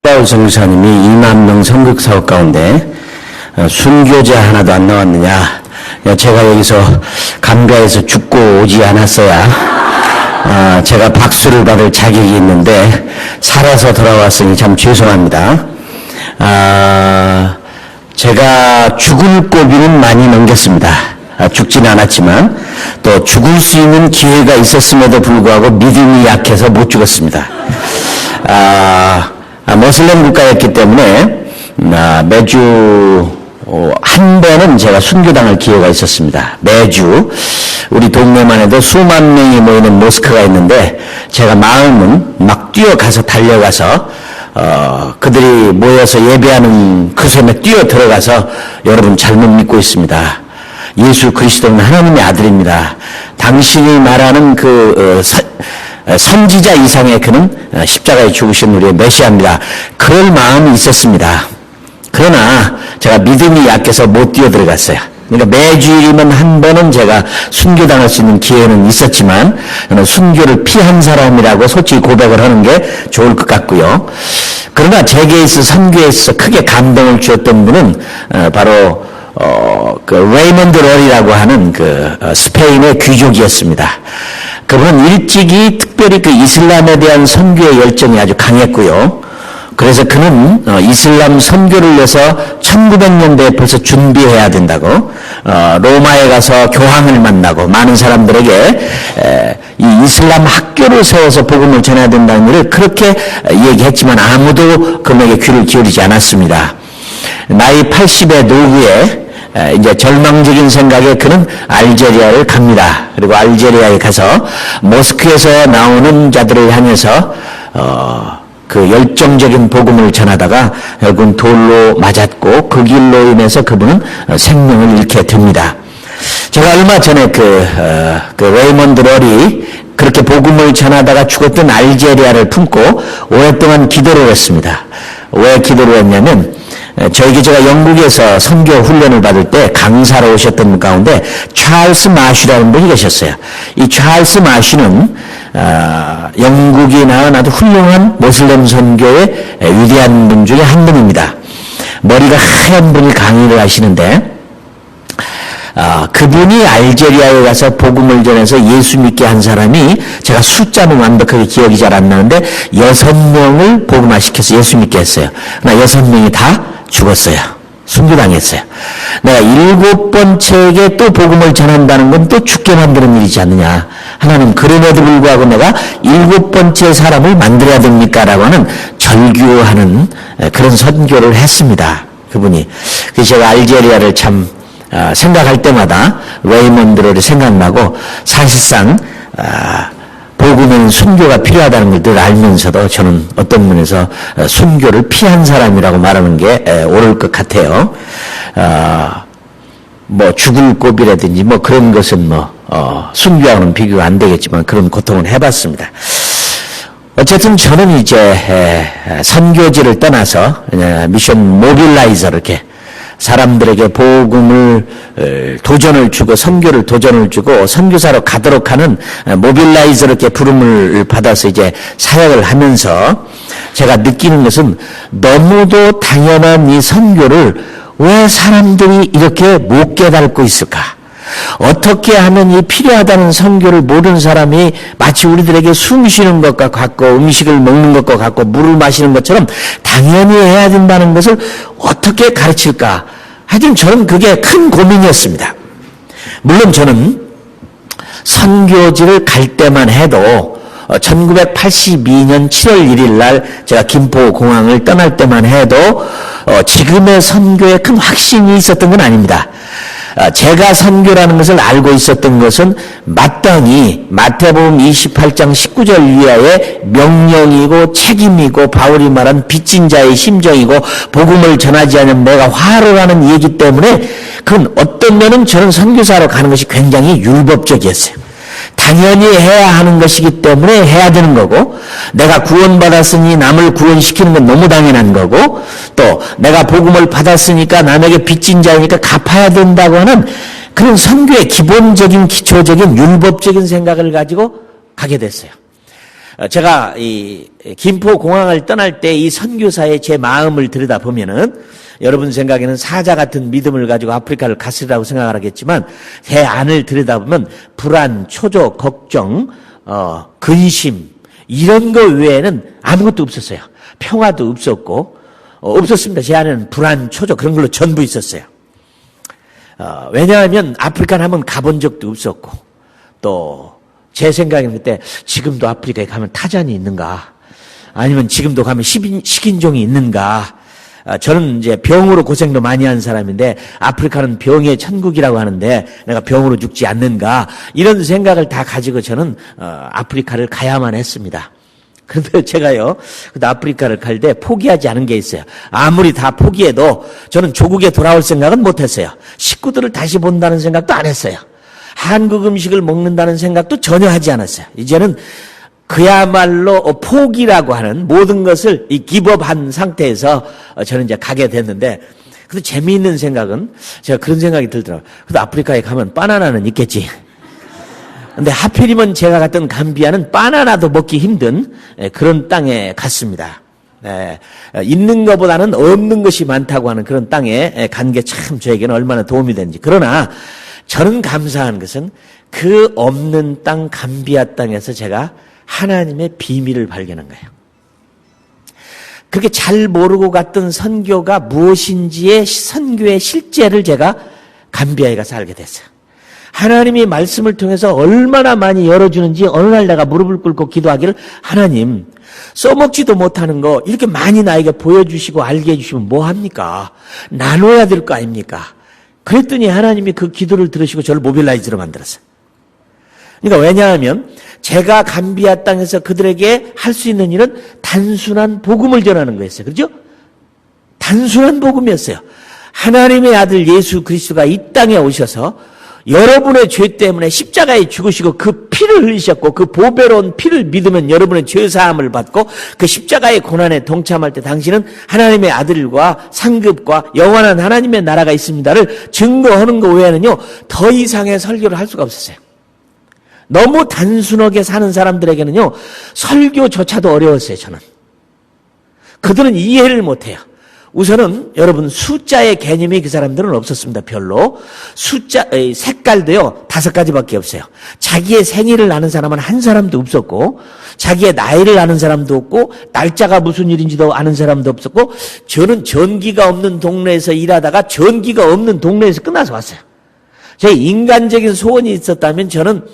바울 선교사님이 2만 명 선교 사업 가운데 순교자 하나도 안 나왔느냐. 제가 여기서 감가에서 죽고 오지 않았어야 제가 박수를 받을 자격이 있는데 살아서 돌아왔으니 참 죄송합니다. 제가 죽을 고비는 많이 넘겼습니다. 죽지는 않았지만 또 죽을 수 있는 기회가 있었음에도 불구하고 믿음이 약해서 못 죽었습니다. 모슬렘 국가였기 때문에 매주 한 번은 제가 순교당할 기회가 있었습니다. 매주 우리 동네만 해도 수만 명이 모이는 모스크가 있는데 제가 마음은 막 뛰어가서 달려가서 그들이 모여서 예배하는 그 섬에 뛰어 들어가서 여러분 잘못 믿고 있습니다. 예수 그리스도는 하나님의 아들입니다. 당신이 말하는 선지자 이상의 그는 십자가에 죽으신 우리의 메시아입니다. 그럴 마음이 있었습니다. 그러나 제가 믿음이 약해서 못 뛰어들어갔어요. 그러니까 매주일이면 한 번은 제가 순교당할 수 있는 기회는 있었지만 저는 순교를 피한 사람이라고 솔직히 고백을 하는 게 좋을 것 같고요. 그러나 제게 있어 선교에 있어서 크게 감동을 주었던 분은 바로 레이먼드 러리라고 하는 스페인의 귀족이었습니다. 그분은 일찍이 특별히 이슬람에 대한 선교의 열정이 아주 강했고요. 그래서 그는 이슬람 선교를 위해서 1900년대에 벌써 준비해야 된다고 로마에 가서 교황을 만나고 많은 사람들에게 이 이슬람 학교를 세워서 복음을 전해야 된다는 일을 그렇게 얘기했지만 아무도 그에게 귀를 기울이지 않았습니다. 나이 80의 노후에 이제 절망적인 생각에 그는 알제리아를 갑니다. 그리고 알제리아에 가서 모스크에서 나오는 자들을 향해서 그 열정적인 복음을 전하다가 결국은 돌로 맞았고 그 길로 인해서 그분은 생명을 잃게 됩니다. 제가 얼마 전에 레이먼드 러리 그렇게 복음을 전하다가 죽었던 알제리아를 품고 오랫동안 기도를 했습니다. 왜 기도를 했냐면 제가 영국에서 선교 훈련을 받을 때 강사로 오셨던 분 가운데 찰스 마쉬라는 분이 계셨어요. 이 찰스 마쉬는 영국이 낳은 아주 훌륭한 모슬렘 선교의 위대한 분 중에 한 분입니다. 머리가 하얀 분이 강의를 하시는데 그분이 알제리아에 가서 복음을 전해서 예수 믿게 한 사람이 제가 숫자는 완벽하게 기억이 잘 안 나는데 6명을 복음화시켜서 예수 믿게 했어요. 그러나 6명이 다 죽었어요. 순교당했어요. 내가 7번째에게 또 복음을 전한다는 건 또 죽게 만드는 일이지 않느냐. 하나님 그럼에도 불구하고 내가 7번째 사람을 만들어야 됩니까? 라고 하는 절규하는 그런 선교를 했습니다. 그분이. 그래서 제가 알제리아를 참 생각할 때마다 레이먼드를 생각나고 사실상 복음에는 순교가 필요하다는 걸 늘 알면서도 저는 어떤 면에서 순교를 피한 사람이라고 말하는 게 옳을 것 같아요. 죽을 고비라든지 그런 것은 순교하고는 비교가 안 되겠지만 그런 고통은 해봤습니다. 어쨌든 저는 이제 선교지를 떠나서 미션 모빌라이저 이렇게 사람들에게 복음을 도전을 주고 선교를 도전을 주고 선교사로 가도록 하는 모빌라이저 이렇게 부름을 받아서 이제 사역을 하면서 제가 느끼는 것은 너무도 당연한 이 선교를 왜 사람들이 이렇게 못 깨닫고 있을까? 어떻게 하면 이 필요하다는 선교를 모든 사람이 마치 우리들에게 숨 쉬는 것과 같고 음식을 먹는 것과 같고 물을 마시는 것처럼 당연히 해야 된다는 것을 어떻게 가르칠까? 하여튼 저는 그게 큰 고민이었습니다. 물론 저는 선교지를 갈 때만 해도 1982년 7월 1일 날 제가 김포공항을 떠날 때만 해도 지금의 선교에 큰 확신이 있었던 건 아닙니다. 제가 선교라는 것을 알고 있었던 것은 마땅히 마태복음 28장 19절 이하의 명령이고 책임이고 바울이 말한 빚진 자의 심정이고 복음을 전하지 않으면 내가 화를 하는 얘기 때문에 그건 어떤 면은 저는 선교사로 가는 것이 굉장히 율법적이었어요. 당연히 해야 하는 것이기 때문에 해야 되는 거고 내가 구원받았으니 남을 구원시키는 건 너무 당연한 거고 또 내가 복음을 받았으니까 남에게 빚진 자이니까 갚아야 된다고 하는 그런 선교의 기본적인 기초적인 율법적인 생각을 가지고 가게 됐어요. 제가 이 김포 공항을 떠날 때 이 선교사의 제 마음을 들여다보면은 여러분 생각에는 사자 같은 믿음을 가지고 아프리카를 갔으리라고 생각을 하겠지만 제 안을 들여다보면 불안, 초조, 걱정, 근심 이런 거 외에는 아무것도 없었어요. 평화도 없었고 없었습니다. 제 안에는 불안, 초조 그런 걸로 전부 있었어요. 왜냐하면 아프리카는 한번 가본 적도 없었고 또 제 생각에는 그때 지금도 아프리카에 가면 타잔이 있는가 아니면 지금도 가면 식인종이 있는가 저는 이제 병으로 고생도 많이 한 사람인데 아프리카는 병의 천국이라고 하는데 내가 병으로 죽지 않는가 이런 생각을 다 가지고 저는 아프리카를 가야만 했습니다. 그런데 제가요, 아프리카를 갈 때 포기하지 않은 게 있어요. 아무리 다 포기해도 저는 조국에 돌아올 생각은 못했어요. 식구들을 다시 본다는 생각도 안 했어요. 한국 음식을 먹는다는 생각도 전혀 하지 않았어요. 이제는 그야말로 포기라고 하는 모든 것을 이 기법한 상태에서 저는 이제 가게 됐는데, 근데 재미있는 생각은 제가 그런 생각이 들더라고요. 그래도 아프리카에 가면 바나나는 있겠지. 근데 하필이면 제가 갔던 감비아는 바나나도 먹기 힘든 그런 땅에 갔습니다. 있는 것보다는 없는 것이 많다고 하는 그런 땅에 간 게 참 저에게는 얼마나 도움이 되는지. 그러나 저는 감사한 것은 그 없는 땅 감비아 땅에서 제가 하나님의 비밀을 발견한 거예요. 그렇게 잘 모르고 갔던 선교가 무엇인지의 선교의 실제를 제가 감비아에 가서 알게 됐어요. 하나님이 말씀을 통해서 얼마나 많이 열어주는지 어느 날 내가 무릎을 꿇고 기도하기를 하나님 써먹지도 못하는 거 이렇게 많이 나에게 보여주시고 알게 해주시면 뭐합니까? 나눠야 될 거 아닙니까? 그랬더니 하나님이 그 기도를 들으시고 저를 모빌라이즈로 만들었어요. 그러니까 왜냐하면 제가 감비아 땅에서 그들에게 할 수 있는 일은 단순한 복음을 전하는 거였어요. 그렇죠? 단순한 복음이었어요. 하나님의 아들 예수 그리스도가 이 땅에 오셔서 여러분의 죄 때문에 십자가에 죽으시고 그 피를 흘리셨고 그 보배로운 피를 믿으면 여러분의 죄 사함을 받고 그 십자가의 고난에 동참할 때 당신은 하나님의 아들과 상급과 영원한 하나님의 나라가 있습니다를 증거하는 것 외에는요 더 이상의 설교를 할 수가 없었어요. 너무 단순하게 사는 사람들에게는요 설교조차도 어려웠어요. 저는 그들은 이해를 못해요. 우선은 여러분 숫자의 개념이 그 사람들은 없었습니다. 별로. 숫자 색깔도요 5가지밖에 없어요. 자기의 생일을 아는 사람은 한 사람도 없었고 자기의 나이를 아는 사람도 없고 날짜가 무슨 일인지도 아는 사람도 없었고 저는 전기가 없는 동네에서 일하다가 전기가 없는 동네에서 끝나서 왔어요. 제 인간적인 소원이 있었다면 저는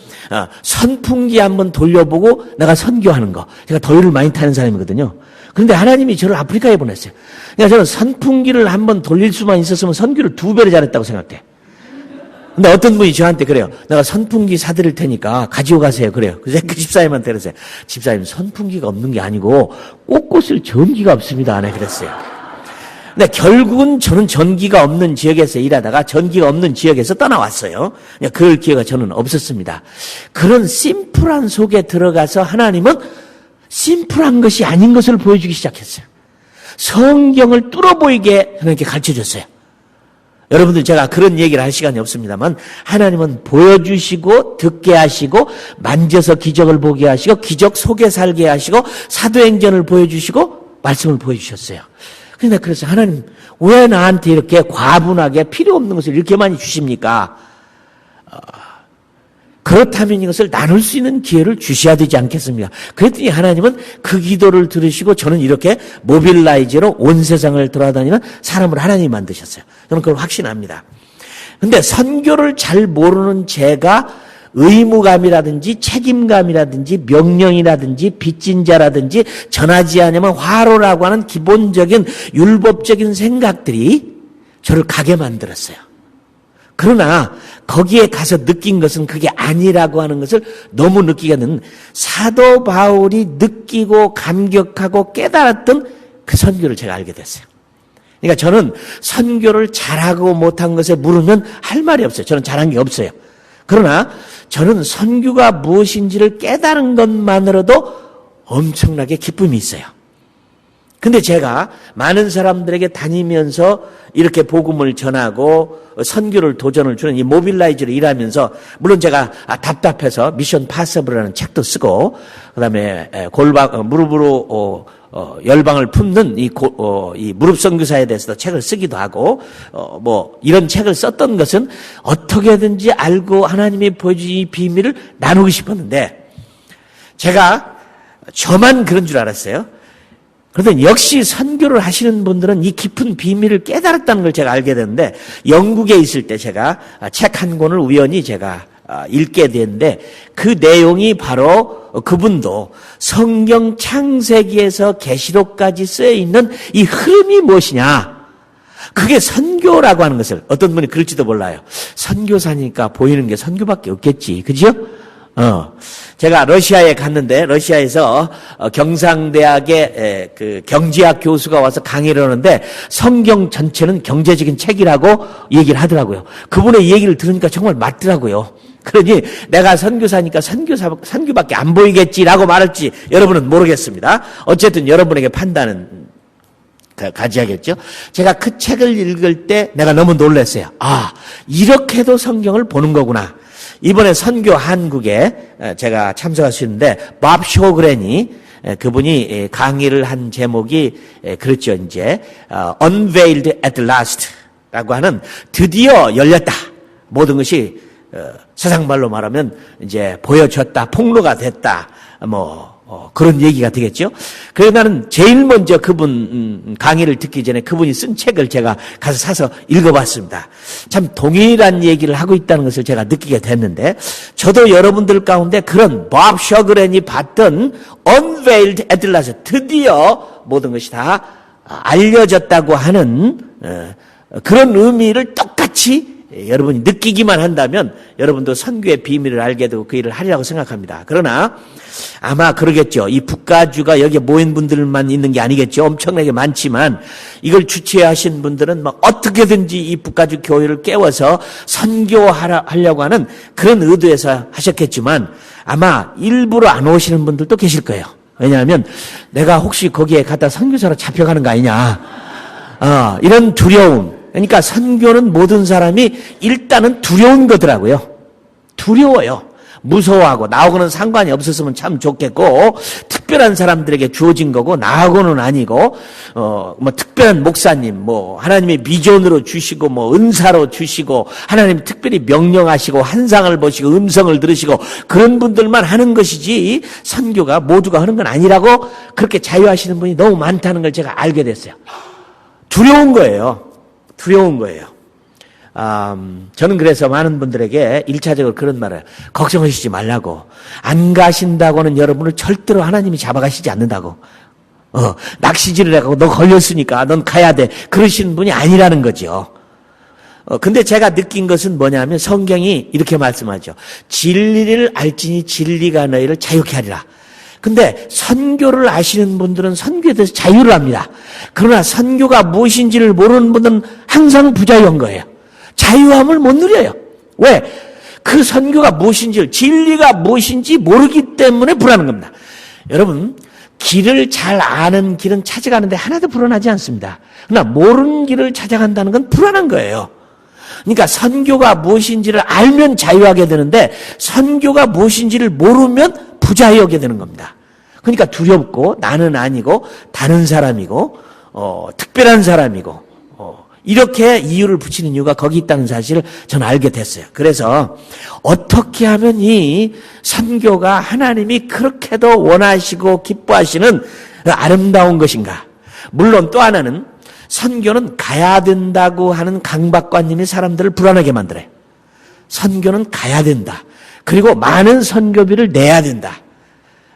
선풍기 한번 돌려보고 내가 선교하는 거. 제가 더위를 많이 타는 사람이거든요. 그런데 하나님이 저를 아프리카에 보냈어요. 그러니까 저는 선풍기를 한번 돌릴 수만 있었으면 선교를 2배로 잘했다고 생각해. 근데 어떤 분이 저한테 그래요. 내가 선풍기 사드릴 테니까 가지고 가세요. 그래요. 그래서 그 집사님한테 그랬어요. 집사님 선풍기가 없는 게 아니고 꽃꽃을 전기가 없습니다. 네, 그랬어요. 근데 결국은 저는 전기가 없는 지역에서 일하다가 전기가 없는 지역에서 떠나왔어요. 그럴 기회가 저는 없었습니다. 그런 심플한 속에 들어가서 하나님은 심플한 것이 아닌 것을 보여주기 시작했어요. 성경을 뚫어보이게 하나님께 가르쳐줬어요. 여러분들 제가 그런 얘기를 할 시간이 없습니다만 하나님은 보여주시고 듣게 하시고 만져서 기적을 보게 하시고 기적 속에 살게 하시고 사도행전을 보여주시고 말씀을 보여주셨어요. 그런데 그래서 하나님 왜 나한테 이렇게 과분하게 필요 없는 것을 이렇게 많이 주십니까? 그렇다면 이것을 나눌 수 있는 기회를 주셔야 되지 않겠습니까? 그랬더니 하나님은 그 기도를 들으시고 저는 이렇게 모빌라이즈로 온 세상을 돌아다니는 사람을 하나님이 만드셨어요. 저는 그걸 확신합니다. 근데 선교를 잘 모르는 제가 의무감이라든지 책임감이라든지 명령이라든지 빚진 자라든지 전하지 않으면 화로라고 하는 기본적인 율법적인 생각들이 저를 가게 만들었어요. 그러나 거기에 가서 느낀 것은 그게 아니라고 하는 것을 너무 느끼게는 사도 바울이 느끼고 감격하고 깨달았던 그 선교를 제가 알게 됐어요. 그러니까 저는 선교를 잘하고 못한 것에 물으면 할 말이 없어요. 저는 잘한 게 없어요. 그러나 저는 선교가 무엇인지를 깨달은 것만으로도 엄청나게 기쁨이 있어요. 근데 제가 많은 사람들에게 다니면서 이렇게 복음을 전하고 선교를 도전을 주는 이 모빌라이즈를 일하면서 물론 제가 답답해서 미션 파서블이라는 책도 쓰고 그다음에 무릎으로 열방을 품는 이 무릎 선교사에 대해서도 책을 쓰기도 하고 뭐 이런 책을 썼던 것은 어떻게든지 알고 하나님이 보여주신 이 비밀을 나누고 싶었는데 제가 저만 그런 줄 알았어요. 그런데 역시 선교를 하시는 분들은 이 깊은 비밀을 깨달았다는 걸 제가 알게 됐는데 영국에 있을 때 제가 책 한 권을 우연히 제가 읽게 됐는데 그 내용이 바로 그분도 성경 창세기에서 계시록까지 쓰여 있는 이 흐름이 무엇이냐? 그게 선교라고 하는 것을 어떤 분이 그럴지도 몰라요. 선교사니까 보이는 게 선교밖에 없겠지. 그죠? 제가 러시아에 갔는데 러시아에서 경상대학의 그 경제학 교수가 와서 강의를 하는데 성경 전체는 경제적인 책이라고 얘기를 하더라고요. 그분의 얘기를 들으니까 정말 맞더라고요. 그러니 내가 선교사니까 선교밖에 안 보이겠지라고 말할지 여러분은 모르겠습니다. 어쨌든 여러분에게 판단은 가지야겠죠. 제가 그 책을 읽을 때 내가 너무 놀랐어요. 아, 이렇게도 성경을 보는 거구나. 이번에 선교 한국에 제가 참석할 수 있는데 밥 쇼그렌이 그분이 강의를 한 제목이 그렇죠. 이제 Unveiled at Last라고 하는 드디어 열렸다. 모든 것이 세상 말로 말하면 이제 보여졌다, 폭로가 됐다. 그런 얘기가 되겠죠. 그래서 나는 제일 먼저 그분 강의를 듣기 전에 그분이 쓴 책을 제가 가서 사서 읽어봤습니다. 참 동일한 얘기를 하고 있다는 것을 제가 느끼게 됐는데 저도 여러분들 가운데 그런 밥 셔그렌이 봤던 Unveiled at Last, 드디어 모든 것이 다 알려졌다고 하는 그런 의미를 똑같이 여러분이 느끼기만 한다면 여러분도 선교의 비밀을 알게 되고 그 일을 하리라고 생각합니다. 그러나 아마 그러겠죠. 이 북가주가 여기에 모인 분들만 있는 게 아니겠죠. 엄청나게 많지만 이걸 주최하신 분들은 막 어떻게든지 이 북가주 교회를 깨워서 선교하려고 하는 그런 의도에서 하셨겠지만 아마 일부러 안 오시는 분들도 계실 거예요. 왜냐하면 내가 혹시 거기에 갔다 선교사로 잡혀가는 거 아니냐. 이런 두려움. 그러니까 선교는 모든 사람이 일단은 두려운 거더라고요. 두려워요. 무서워하고 나하고는 상관이 없었으면 참 좋겠고 특별한 사람들에게 주어진 거고 나하고는 아니고 특별한 목사님 하나님의 비전으로 주시고 은사로 주시고 하나님 특별히 명령하시고 환상을 보시고 음성을 들으시고 그런 분들만 하는 것이지 선교가 모두가 하는 건 아니라고 그렇게 자유하시는 분이 너무 많다는 걸 제가 알게 됐어요. 두려운 거예요. 저는 그래서 많은 분들에게 1차적으로 그런 말을 해요. 걱정하시지 말라고. 안 가신다고는 여러분을 절대로 하나님이 잡아가시지 않는다고. 낚시질을 해가고 너 걸렸으니까 넌 가야 돼. 그러시는 분이 아니라는 거죠. 근데 제가 느낀 것은 뭐냐면 성경이 이렇게 말씀하죠. 진리를 알지니 진리가 너희를 자유케 하리라. 근데 선교를 아시는 분들은 선교에 대해서 자유를 합니다. 그러나 선교가 무엇인지를 모르는 분들은 항상 부자유한 거예요. 자유함을 못 누려요. 왜? 그 선교가 무엇인지, 진리가 무엇인지 모르기 때문에 불안한 겁니다. 여러분, 길을 잘 아는 길은 찾아가는데 하나도 불안하지 않습니다. 그러나 모르는 길을 찾아간다는 건 불안한 거예요. 그러니까 선교가 무엇인지를 알면 자유하게 되는데 선교가 무엇인지를 모르면 부자유하게 되는 겁니다. 그러니까 두렵고 나는 아니고 다른 사람이고 특별한 사람이고 이렇게 이유를 붙이는 이유가 거기 있다는 사실을 저는 알게 됐어요. 그래서 어떻게 하면 이 선교가 하나님이 그렇게도 원하시고 기뻐하시는 아름다운 것인가. 물론 또 하나는 선교는 가야 된다고 하는 강박관념이 사람들을 불안하게 만들어요. 선교는 가야 된다. 그리고 많은 선교비를 내야 된다.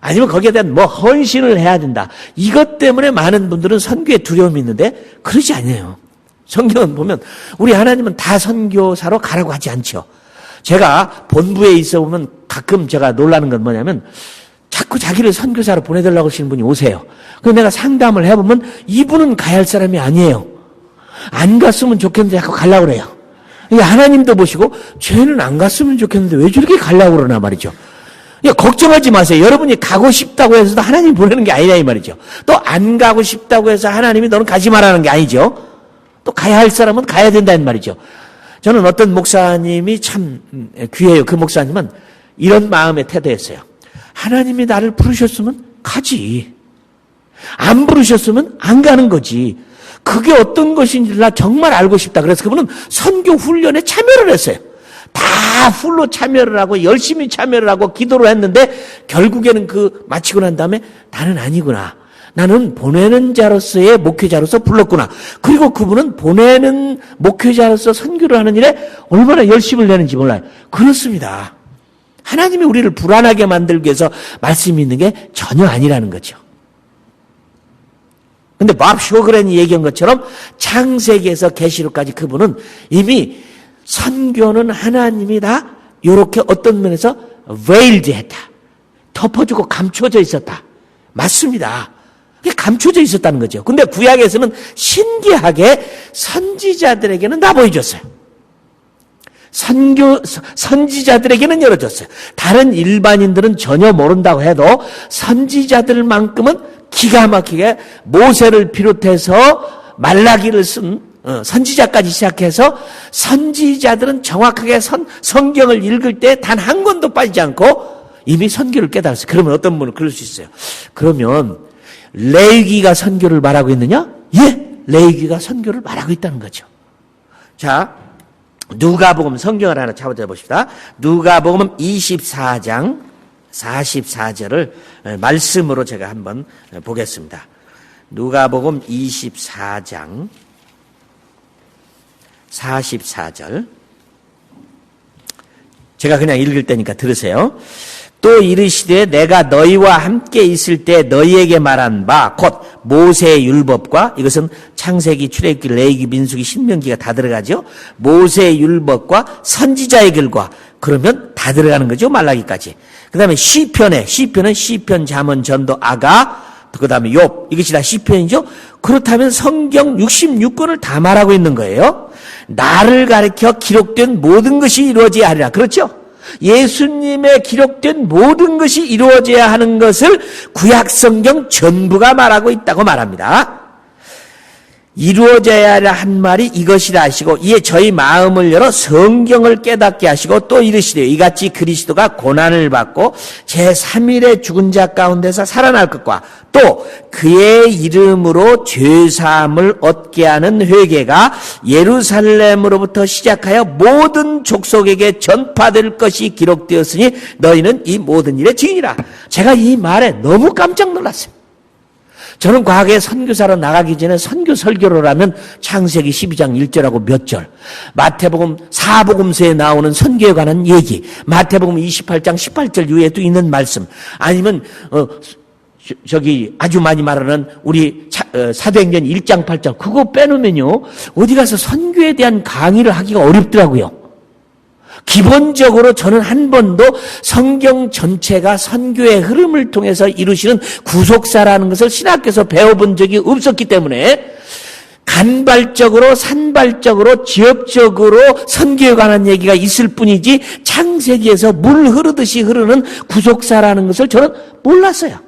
아니면 거기에 대한 헌신을 해야 된다. 이것 때문에 많은 분들은 선교에 두려움이 있는데 그러지 않아요. 성경은 보면 우리 하나님은 다 선교사로 가라고 하지 않죠. 제가 본부에 있어 보면 가끔 제가 놀라는 건 뭐냐면 자꾸 자기를 선교사로 보내달라고 하시는 분이 오세요. 그래서 내가 상담을 해보면 이분은 가야 할 사람이 아니에요. 안 갔으면 좋겠는데 자꾸 가려고 그래요. 하나님도 보시고 쟤는 안 갔으면 좋겠는데 왜 저렇게 가려고 그러나 말이죠. 걱정하지 마세요. 여러분이 가고 싶다고 해서도 하나님이 보내는 게 아니라 이 말이죠. 또 안 가고 싶다고 해서 하나님이 너는 가지 말라는 게 아니죠. 또 가야 할 사람은 가야 된다는 말이죠. 저는 어떤 목사님이 참 귀해요. 그 목사님은 이런 마음의 태도였어요. 하나님이 나를 부르셨으면 가지. 안 부르셨으면 안 가는 거지. 그게 어떤 것인지 나 정말 알고 싶다. 그래서 그분은 선교 훈련에 참여를 했어요. 다 풀로 참여를 하고 열심히 참여를 하고 기도를 했는데 결국에는 그 마치고 난 다음에 나는 아니구나. 나는 보내는 자로서의 목회자로서 불렀구나. 그리고 그분은 보내는 목회자로서 선교를 하는 일에 얼마나 열심을 내는지 몰라요. 그렇습니다. 하나님이 우리를 불안하게 만들기 위해서 말씀이 있는 게 전혀 아니라는 거죠. 근데 밥 쇼그랜이 얘기한 것처럼 창세기에서 계시록까지 그분은 이미 선교는 하나님이 다 이렇게 어떤 면에서 veiled 했다. 덮어주고 감춰져 있었다. 맞습니다. 감춰져 있었다는 거죠. 근데 구약에서는 신기하게 선지자들에게는 다 보여줬어요. 선지자들에게는 열어줬어요. 다른 일반인들은 전혀 모른다고 해도 선지자들만큼은 기가 막히게 모세를 비롯해서 말라기를 쓴 선지자까지 시작해서 선지자들은 정확하게 성경을 읽을 때 단 한 권도 빠지지 않고 이미 선교를 깨달았어요. 그러면 어떤 분은 그럴 수 있어요. 그러면 레위기가 선교를 말하고 있느냐? 예, 레위기가 선교를 말하고 있다는 거죠. 자, 누가복음 성경을 하나 찾아봅시다. 누가복음 24장 44절을 말씀으로 제가 한번 보겠습니다. 누가복음 24장 44절. 제가 그냥 읽을 테니까 들으세요. 또 이르시되 내가 너희와 함께 있을 때 너희에게 말한 바 곧 모세의 율법과, 이것은 창세기, 출애굽기, 레위기, 민수기, 신명기가 다 들어가죠. 모세의 율법과 선지자의 글과, 그러면 다 들어가는 거죠. 말라기까지. 그 다음에 시편은 시편, 잠언, 전도, 아가, 그 다음에 욥, 이것이 다 시편이죠. 그렇다면 성경 66권을 다 말하고 있는 거예요. 나를 가리켜 기록된 모든 것이 이루어져야 하리라. 그렇죠? 예수님의 기록된 모든 것이 이루어져야 하는 것을 구약 성경 전부가 말하고 있다고 말합니다. 이루어져야 한 말이 이것이라 하시고 이에 저희 마음을 열어 성경을 깨닫게 하시고 또 이르시되 이같이 그리스도가 고난을 받고 제3일에 죽은 자 가운데서 살아날 것과 또 그의 이름으로 죄사함을 얻게 하는 회개가 예루살렘으로부터 시작하여 모든 족속에게 전파될 것이 기록되었으니 너희는 이 모든 일의 증인이라. 제가 이 말에 너무 깜짝 놀랐어요. 저는 과거에 선교사로 나가기 전에 선교 설교를 하면 창세기 12장 1절하고 몇 절, 마태복음 4복음서에 나오는 선교에 관한 얘기, 마태복음 28장 18절 이후에도 있는 말씀, 아니면 아주 많이 말하는 우리 사도행전 1장 8절, 그거 빼놓으면요 어디 가서 선교에 대한 강의를 하기가 어렵더라고요. 기본적으로 저는 한 번도 성경 전체가 선교의 흐름을 통해서 이루시는 구속사라는 것을 신학교에서 배워본 적이 없었기 때문에 간발적으로 산발적으로 지역적으로 선교에 관한 얘기가 있을 뿐이지 창세기에서 물 흐르듯이 흐르는 구속사라는 것을 저는 몰랐어요.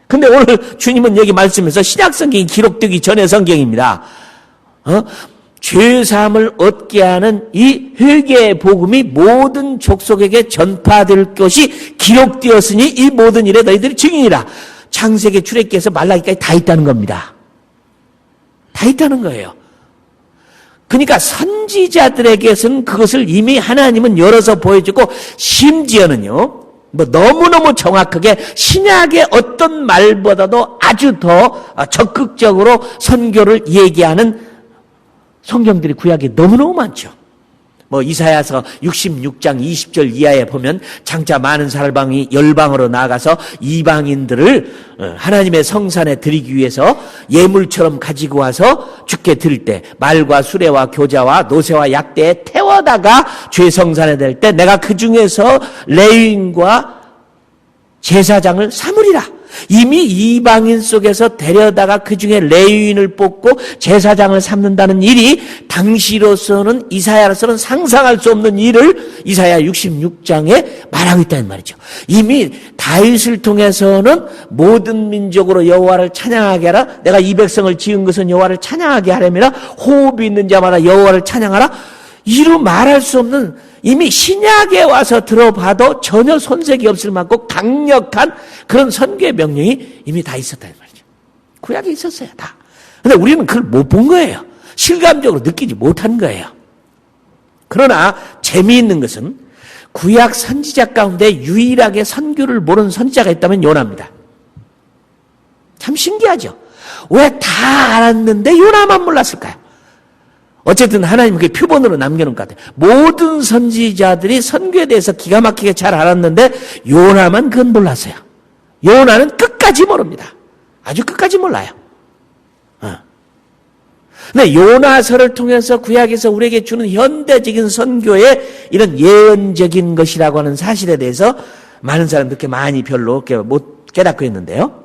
근데 오늘 주님은 여기 말씀에서 신약 성경이 기록되기 전의 성경입니다. 죄사함을 얻게 하는 이 회개의 복음이 모든 족속에게 전파될 것이 기록되었으니 이 모든 일에 너희들이 증인이라. 창세기, 출애굽기에서 말라기까지 다 있다는 겁니다. 다 있다는 거예요. 그러니까 선지자들에게서는 그것을 이미 하나님은 열어서 보여주고 심지어는요 너무너무 정확하게 신약의 어떤 말보다도 아주 더 적극적으로 선교를 얘기하는 성경들이 구약에 너무너무 많죠. 이사야서 66장 20절 이하에 보면 장차 많은 사람이 열방으로 나아가서 이방인들을 하나님의 성산에 드리기 위해서 예물처럼 가지고 와서 주께 드릴 때 말과 수레와 교자와 노새와 약대에 태워다가 죄 성산에 될 때 내가 그 중에서 레위인과 제사장을 삼으리라. 이미 이방인 속에서 데려다가 그 중에 레위인을 뽑고 제사장을 삼는다는 일이 당시로서는 이사야로서는 상상할 수 없는 일을 이사야 66장에 말하고 있다는 말이죠. 이미 다윗을 통해서는 모든 민족으로 여호와를 찬양하게 하라. 내가 이 백성을 지은 것은 여호와를 찬양하게 하려니라. 호흡이 있는 자마다 여호와를 찬양하라. 이루 말할 수 없는, 이미 신약에 와서 들어봐도 전혀 손색이 없을 만큼 강력한 그런 선교의 명령이 이미 다 있었다는 말이죠. 구약에 있었어요, 다. 근데 우리는 그걸 못 본 거예요. 실감적으로 느끼지 못한 거예요. 그러나 재미있는 것은 구약 선지자 가운데 유일하게 선교를 모르는 선지자가 있다면 요나입니다. 참 신기하죠. 왜 다 알았는데 요나만 몰랐을까요? 어쨌든 하나님은 그게 표본으로 남겨놓은 것 같아요. 모든 선지자들이 선교에 대해서 기가 막히게 잘 알았는데 요나만 그건 몰랐어요. 요나는 끝까지 모릅니다. 아주 끝까지 몰라요. 근데 요나서를 통해서 구약에서 우리에게 주는 현대적인 선교의 이런 예언적인 것이라고 하는 사실에 대해서 많은 사람들 그렇게 많이 별로 못 깨닫고 있는데요.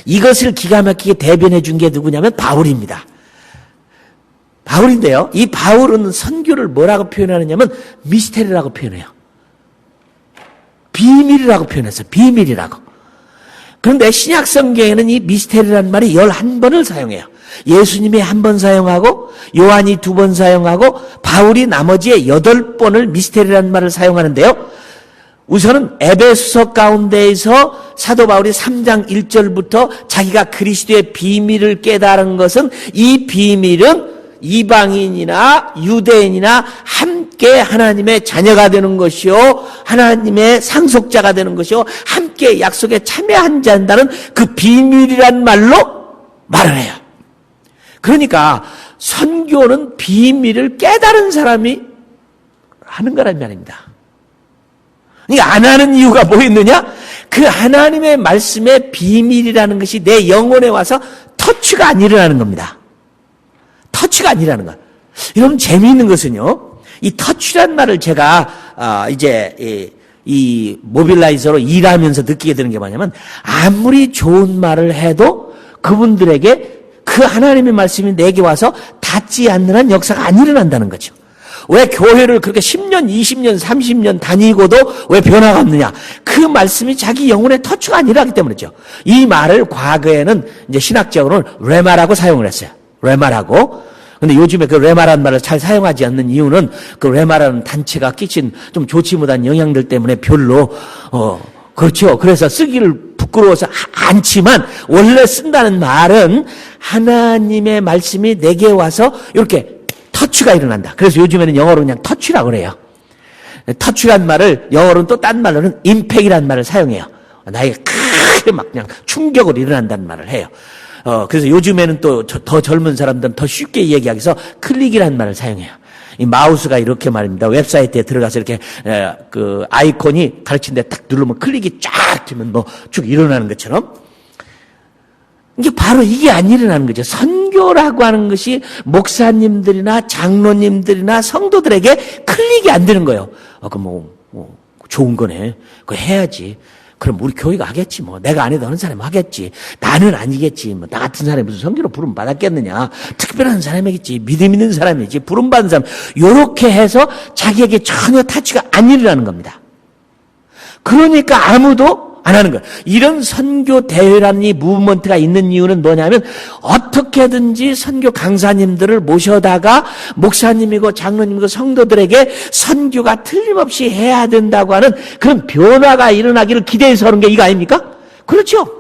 이것을 기가 막히게 대변해 준 게 누구냐면 바울입니다. 바울인데요. 이 바울은 선교를 뭐라고 표현하느냐면 미스테리라고 표현해요. 비밀이라고 표현했어요. 비밀이라고. 그런데 신약 성경에는 이 미스테리라는 말이 11번을 사용해요. 예수님이 1번 사용하고 요한이 2번 사용하고 바울이 나머지의 8번을 미스테리라는 말을 사용하는데요. 우선은 에베소서 가운데에서 사도 바울이 3장 1절부터 자기가 그리스도의 비밀을 깨달은 것은 이 비밀은 이방인이나 유대인이나 함께 하나님의 자녀가 되는 것이요 하나님의 상속자가 되는 것이요 함께 약속에 참여한다는 그 비밀이란 말로 말을 해요. 그러니까 선교는 비밀을 깨달은 사람이 하는 거란 말입니다. 그러니까 안 하는 이유가 뭐였느냐? 그 하나님의 말씀의 비밀이라는 것이 내 영혼에 와서 터치가 안 일어나는 겁니다. 터치가 아니라는 것. 여러분 재미있는 것은요. 이 터치란 말을 제가 이제 이 모빌라이저로 일하면서 느끼게 되는 게 뭐냐면 아무리 좋은 말을 해도 그분들에게 그 하나님의 말씀이 내게 와서 닿지 않는 한 역사가 안 일어난다는 거죠. 왜 교회를 그렇게 10년, 20년, 30년 다니고도 왜 변화가 없느냐? 그 말씀이 자기 영혼의 터치가 아니라기 때문이죠. 이 말을 과거에는 이제 신학적으로는 레마라고 사용을 했어요. 레마라고. 근데 요즘에 그 레마라는 말을 잘 사용하지 않는 이유는 그 레마라는 단체가 끼친 좀 좋지 못한 영향들 때문에 별로, 그렇죠. 그래서 쓰기를 부끄러워서 않지만 원래 쓴다는 말은 하나님의 말씀이 내게 와서 이렇게 터치가 일어난다. 그래서 요즘에는 영어로 그냥 터치라고 그래요. 터치란 말을 영어로는 또 딴 말로는 임팩이라는 말을 사용해요. 나에게 크게 막 그냥 충격으로 일어난다는 말을 해요. 그래서 요즘에는 또 더 젊은 사람들은 더 쉽게 얘기하기 위해서 클릭이라는 말을 사용해요. 이 마우스가 이렇게 말입니다. 웹사이트에 들어가서 이렇게 그 아이콘이 가르친 데 딱 누르면 클릭이 쫙 되면 뭐 쭉 일어나는 것처럼 이게 바로 이게 안 일어나는 거죠. 선교라고 하는 것이 목사님들이나 장로님들이나 성도들에게 클릭이 안 되는 거예요. 좋은 거네. 그거 해야지. 그럼 우리 교회가 하겠지 뭐. 내가 안 해도 어느 사람이 하겠지. 나는 아니겠지. 뭐 나 같은 사람이 무슨 선교로 부름 받았겠느냐. 특별한 사람이겠지. 믿음 있는 사람이지. 부름 받은 사람. 요렇게 해서 자기에게 전혀 타치가 안 일어나는 겁니다. 그러니까 아무도 안 하는 거예요. 이런 선교 대회라는 이 무브먼트가 있는 이유는 뭐냐면 어떻게든지 선교 강사님들을 모셔다가 목사님이고 장로님이고 성도들에게 선교가 틀림없이 해야 된다고 하는 그런 변화가 일어나기를 기대해서 하는 게 이거 아닙니까? 그렇죠.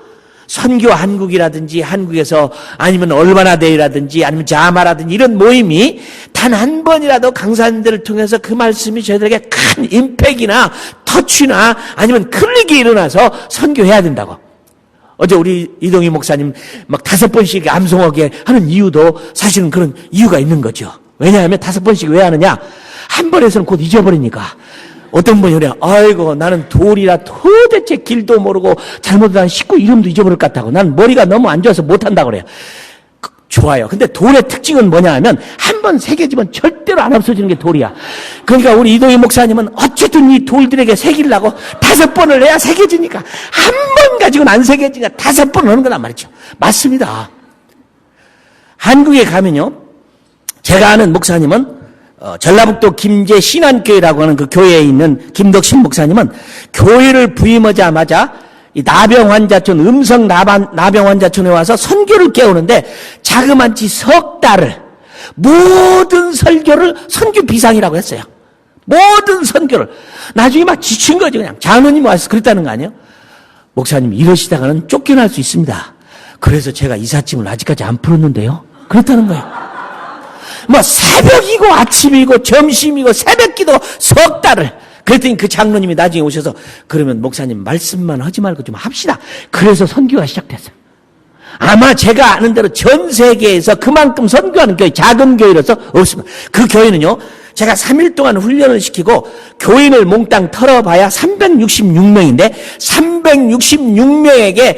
선교 한국이라든지 한국에서 아니면 얼마나 대회라든지 아니면 자마라든지 이런 모임이 단 한 번이라도 강사님들을 통해서 그 말씀이 저희들에게 큰 임팩이나 터치나 아니면 클릭이 일어나서 선교해야 된다고. 어제 우리 이동희 목사님 막 5번씩 암송하게 하는 이유도 사실은 그런 이유가 있는 거죠. 왜냐하면 5번씩 왜 하느냐? 한 번에서는 곧 잊어버리니까. 어떤 분이 그래요. 아이고 나는 돌이라 도대체 길도 모르고 잘못한 식구 이름도 잊어버릴 것 같다고. 난 머리가 너무 안 좋아서 못한다고 그래요. 좋아요. 근데 돌의 특징은 뭐냐 하면 한 번 새겨지면 절대로 안 없어지는 게 돌이야. 그러니까 우리 이동희 목사님은 어쨌든 이 돌들에게 새기려고 5번을 해야 새겨지니까 한 번 가지고는 안 새겨지니까 5번 하는 거란 말이죠. 맞습니다. 한국에 가면요, 제가 아는 목사님은 전라북도 김제 신안교회라고 하는 그 교회에 있는 김덕신 목사님은 교회를 부임하자마자 이 나병환자촌, 음성 나병환자촌에 와서 선교를 깨우는데 자그만치 석 달을 모든 설교를 선교 비상이라고 했어요. 모든 선교를. 나중에 막 지친 거지, 그냥. 장로님 와서 그랬다는 거 아니에요? 목사님, 이러시다가는 쫓겨날 수 있습니다. 그래서 제가 이삿짐을 아직까지 안 풀었는데요. 그랬다는 거예요. 뭐 새벽이고 아침이고 점심이고 새벽기도 석 달을. 그랬더니 그 장로님이 나중에 오셔서 그러면 목사님 말씀만 하지 말고 좀 합시다. 그래서 선교가 시작됐어요. 아마 제가 아는 대로 전 세계에서 그만큼 선교하는 교회, 작은 교회로서 없습니다. 그 교회는요, 제가 3일 동안 훈련을 시키고 교인을 몽땅 털어봐야 366명인데 366명에게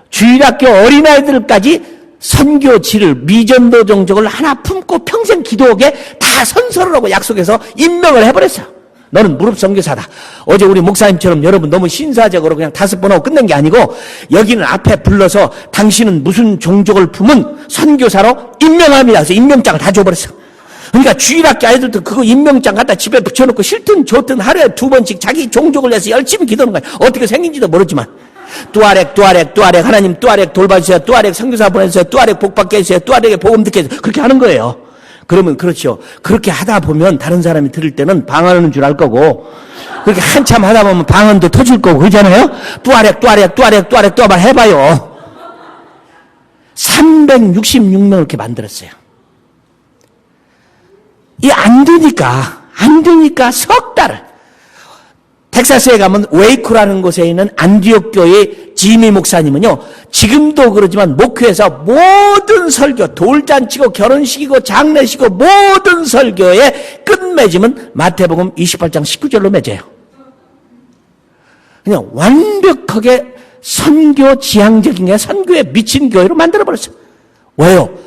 주일학교 어린아이들까지 선교지를, 미전도 종족을 하나 품고 평생 기도하게 다 선서를 하고 약속해서 임명을 해버렸어요. 너는 무릎 선교사다. 어제 우리 목사님처럼 여러분 너무 신사적으로 그냥 5번 하고 끝낸 게 아니고 여기는 앞에 불러서 당신은 무슨 종족을 품은 선교사로 임명합니다. 그래서 임명장을 다 줘버렸어. 그러니까 주일학교 아이들도 그거 임명장 갖다 집에 붙여놓고 싫든 좋든 하루에 2번씩 자기 종족을 내서 열심히 기도하는 거야. 어떻게 생긴지도 모르지만. 뚜아렉 하나님 뚜아렉 돌봐주세요. 뚜아렉 선교사 보내주세요. 뚜아렉 복받게 해주세요. 뚜아렉에 복음 듣게 해주세요. 그렇게 하는 거예요. 그러면 그렇죠. 그렇게 하다 보면 다른 사람이 들을 때는 방언하는 줄 알 거고, 그렇게 한참 하다 보면 방언도 터질 거고 그러잖아요. 뚜아렉 뚜아렉 해봐요. 366명을 이렇게 만들었어요. 이 안 되니까 석 달을. 텍사스에 가면 웨이크라는 곳에 있는 안디옥 교회 지미 목사님은요, 지금도 그러지만 목회에서 모든 설교, 돌잔치고 결혼식이고 장례식이고 모든 설교의 끝맺음은 마태복음 28장 19절로 맺어요. 그냥 완벽하게 선교 지향적인 게 선교에 미친 교회로 만들어버렸어요. 왜요?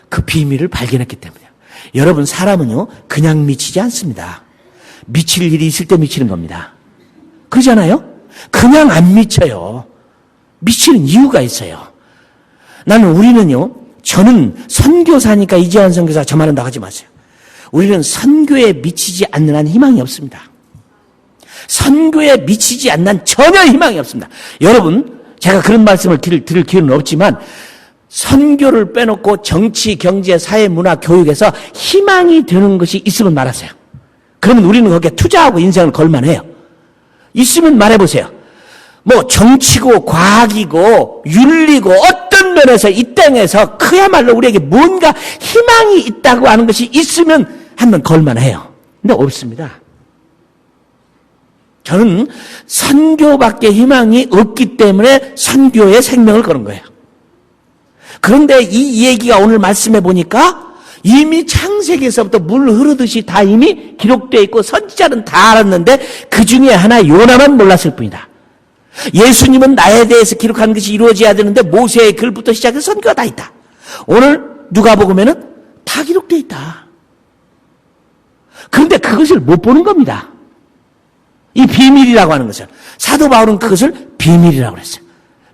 그 비밀을 발견했기 때문이에요. 여러분, 사람은요 그냥 미치지 않습니다. 미칠 일이 있을 때 미치는 겁니다. 그러잖아요? 그냥 안 미쳐요. 미치는 이유가 있어요. 저는 선교사니까 이재환 선교사 저 말한다고 하지 마세요. 우리는 선교에 미치지 않는 한 희망이 없습니다. 선교에 미치지 않는 한 전혀 희망이 없습니다. 여러분, 제가 그런 말씀을 들을 기회는 없지만 선교를 빼놓고 정치, 경제, 사회, 문화, 교육에서 희망이 되는 것이 있으면 말하세요. 그러면 우리는 거기에 투자하고 인생을 걸만해요. 있으면 말해보세요. 뭐 정치고 과학이고 윤리고 어떤 면에서 이 땅에서 그야말로 우리에게 뭔가 희망이 있다고 하는 것이 있으면 한번 걸만해요. 근데 없습니다. 저는 선교밖에 희망이 없기 때문에 선교에 생명을 거는 거예요. 그런데 이 얘기가 오늘 말씀해 보니까 이미 창세기에서부터 물 흐르듯이 다 이미 기록되어 있고 선지자는 다 알았는데 그 중에 하나 요나만 몰랐을 뿐이다. 예수님은 나에 대해서 기록한 것이 이루어져야 되는데 모세의 글부터 시작해서 선교가 다 있다. 오늘 누가복음에는 다 기록되어 있다. 그런데 그것을 못 보는 겁니다. 이 비밀이라고 하는 것을. 사도 바울은 그것을 비밀이라고 그랬어요.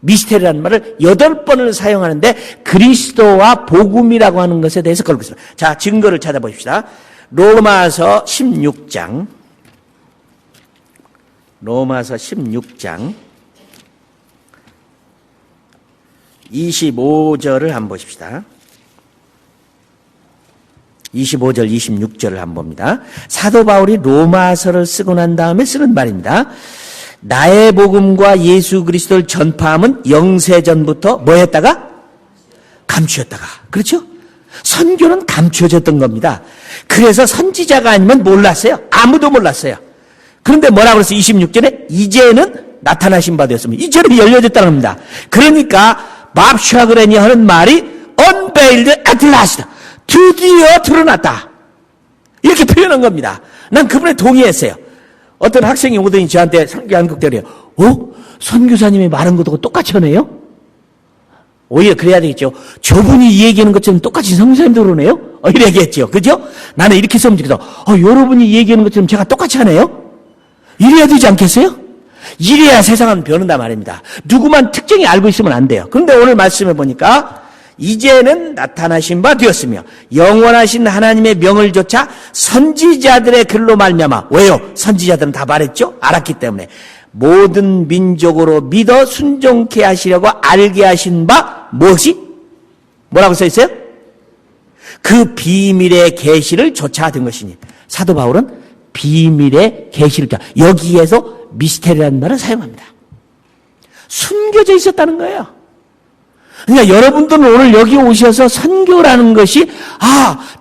미스테리라는 말을 8번을 사용하는데 그리스도와 복음이라고 하는 것에 대해서 걸고 있습니다. 자, 증거를 찾아보십시다. 로마서 16장 25절을 한번 보십시다. 25절, 26절을 한번 봅니다. 사도 바울이 로마서를 쓰고 난 다음에 쓰는 말입니다. 나의 복음과 예수 그리스도를 전파함은 영세전부터 뭐 했다가? 감추었다가. 그렇죠? 선교는 감추어졌던 겁니다. 그래서 선지자가 아니면 몰랐어요. 아무도 몰랐어요. 그런데 뭐라고 그랬어요? 26절에 이제는 나타나신 바 되었습니다. 이제는 열려졌다는 겁니다. 그러니까 맙샤그레니 하는 말이 unveiled at last. 드디어 드러났다. 이렇게 표현한 겁니다. 난 그분에 동의했어요. 어떤 학생이 오더니 저한테 한국 때려요. 선교사님이 말한 것하고 똑같이 하네요? 오히려 그래야 되겠죠. 저분이 이 얘기하는 것처럼 똑같이 성사님도 그러네요? 이래 얘기했죠. 그죠? 나는 이렇게 쓰면 좋겠어. 여러분이 얘기하는 것처럼 제가 똑같이 하네요? 이래야 되지 않겠어요? 이래야 세상은 변한다 말입니다. 누구만 특정히 알고 있으면 안 돼요. 그런데 오늘 말씀해 보니까 이제는 나타나신 바 되었으며 영원하신 하나님의 명을 조차 선지자들의 글로 말미암아. 왜요? 선지자들은 다 말했죠? 알았기 때문에. 모든 민족으로 믿어 순종케 하시려고 알게 하신 바 무엇이? 뭐라고 써 있어요? 그 비밀의 계시를 조차된 것이니. 사도 바울은 비밀의 계시를 여기에서 미스테리라는 말을 사용합니다. 숨겨져 있었다는 거예요. 그러니까 여러분들은 오늘 여기 오셔서 선교라는 것이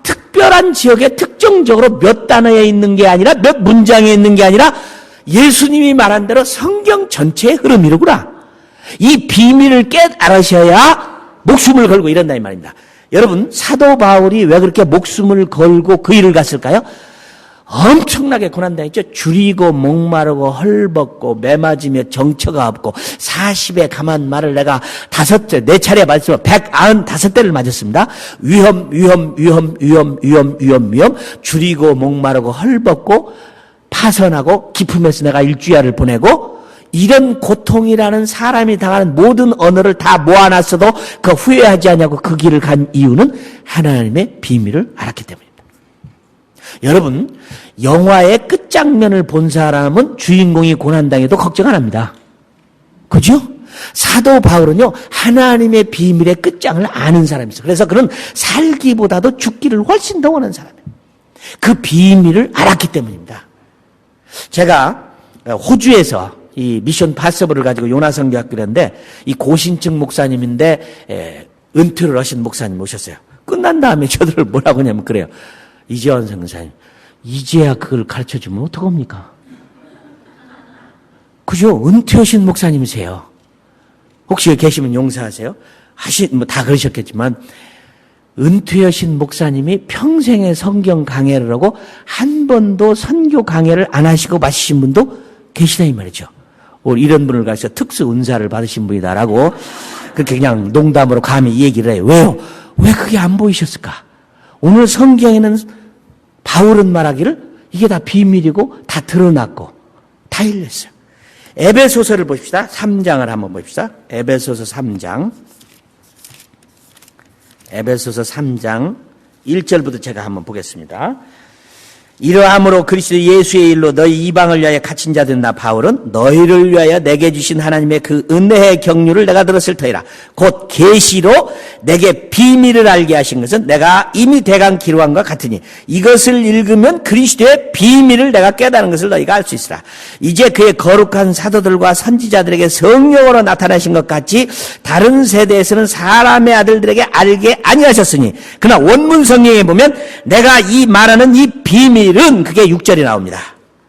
특별한 지역에 특정적으로 몇 단어에 있는 게 아니라 몇 문장에 있는 게 아니라 예수님이 말한 대로 성경 전체의 흐름이로구나. 이 비밀을 깨달으셔야 목숨을 걸고 이런다 이 말입니다. 여러분, 사도 바울이 왜 그렇게 목숨을 걸고 그 일을 갔을까요? 엄청나게 고난당했죠. 줄이고 목마르고 헐벗고 매맞으며 정처가 없고 40의 감한 말을 내가 4차례 맞으면 195대를 맞았습니다. 위험 줄이고 목마르고 헐벗고 파선하고 기품에서 내가 일주야를 보내고 이런 고통이라는 사람이 당하는 모든 언어를 다 모아놨어도 그 후회하지 않냐고 그 길을 간 이유는 하나님의 비밀을 알았기 때문입니다. 여러분, 영화의 끝장면을 본 사람은 주인공이 고난당해도 걱정 안 합니다. 그죠? 사도 바울은요, 하나님의 비밀의 끝장을 아는 사람이죠. 그래서 그는 살기보다도 죽기를 훨씬 더 원하는 사람이에요. 그 비밀을 알았기 때문입니다. 제가 호주에서 이 미션 파서블을 가지고 요나선교학교를 했는데 이 고신층 목사님인데 은퇴를 하신 목사님 오셨어요. 끝난 다음에 저들을 뭐라고 하냐면 그래요. 이재원 선교사님, 이제야 그걸 가르쳐주면 어떡합니까? 그죠? 은퇴하신 목사님이세요. 혹시 계시면 용서하세요. 다 그러셨겠지만, 은퇴하신 목사님이 평생의 성경 강해를 하고 한 번도 선교 강해를 안 하시고 마치신 분도 계시다 이 말이죠. 오늘 이런 분을 가서 특수 은사를 받으신 분이다라고 그렇게 그냥 농담으로 감히 얘기를 해요. 왜요? 왜 그게 안 보이셨을까? 오늘 성경에는 바울은 말하기를 이게 다 비밀이고 다 드러났고 다 일렸어요. 에베소서를 보십시다. 3장을 한번 봅시다. 에베소서 3장 1절부터 제가 한번 보겠습니다. 이러함으로 그리스도 예수의 일로 너희 이방을 위하여 갇힌 자 된 나 바울은 너희를 위하여 내게 주신 하나님의 그 은혜의 경륜을 내가 들었을 터이라. 곧 계시로 내게 비밀을 알게 하신 것은 내가 이미 대강 기록한 것 같으니 이것을 읽으면 그리스도의 비밀을 내가 깨달은 것을 너희가 알 수 있으라. 이제 그의 거룩한 사도들과 선지자들에게 성령으로 나타나신 것 같이 다른 세대에서는 사람의 아들들에게 알게 아니하셨으니 그러나 원문 성경에 보면 내가 이 말하는 이 비밀은 그게 6절이 나옵니다.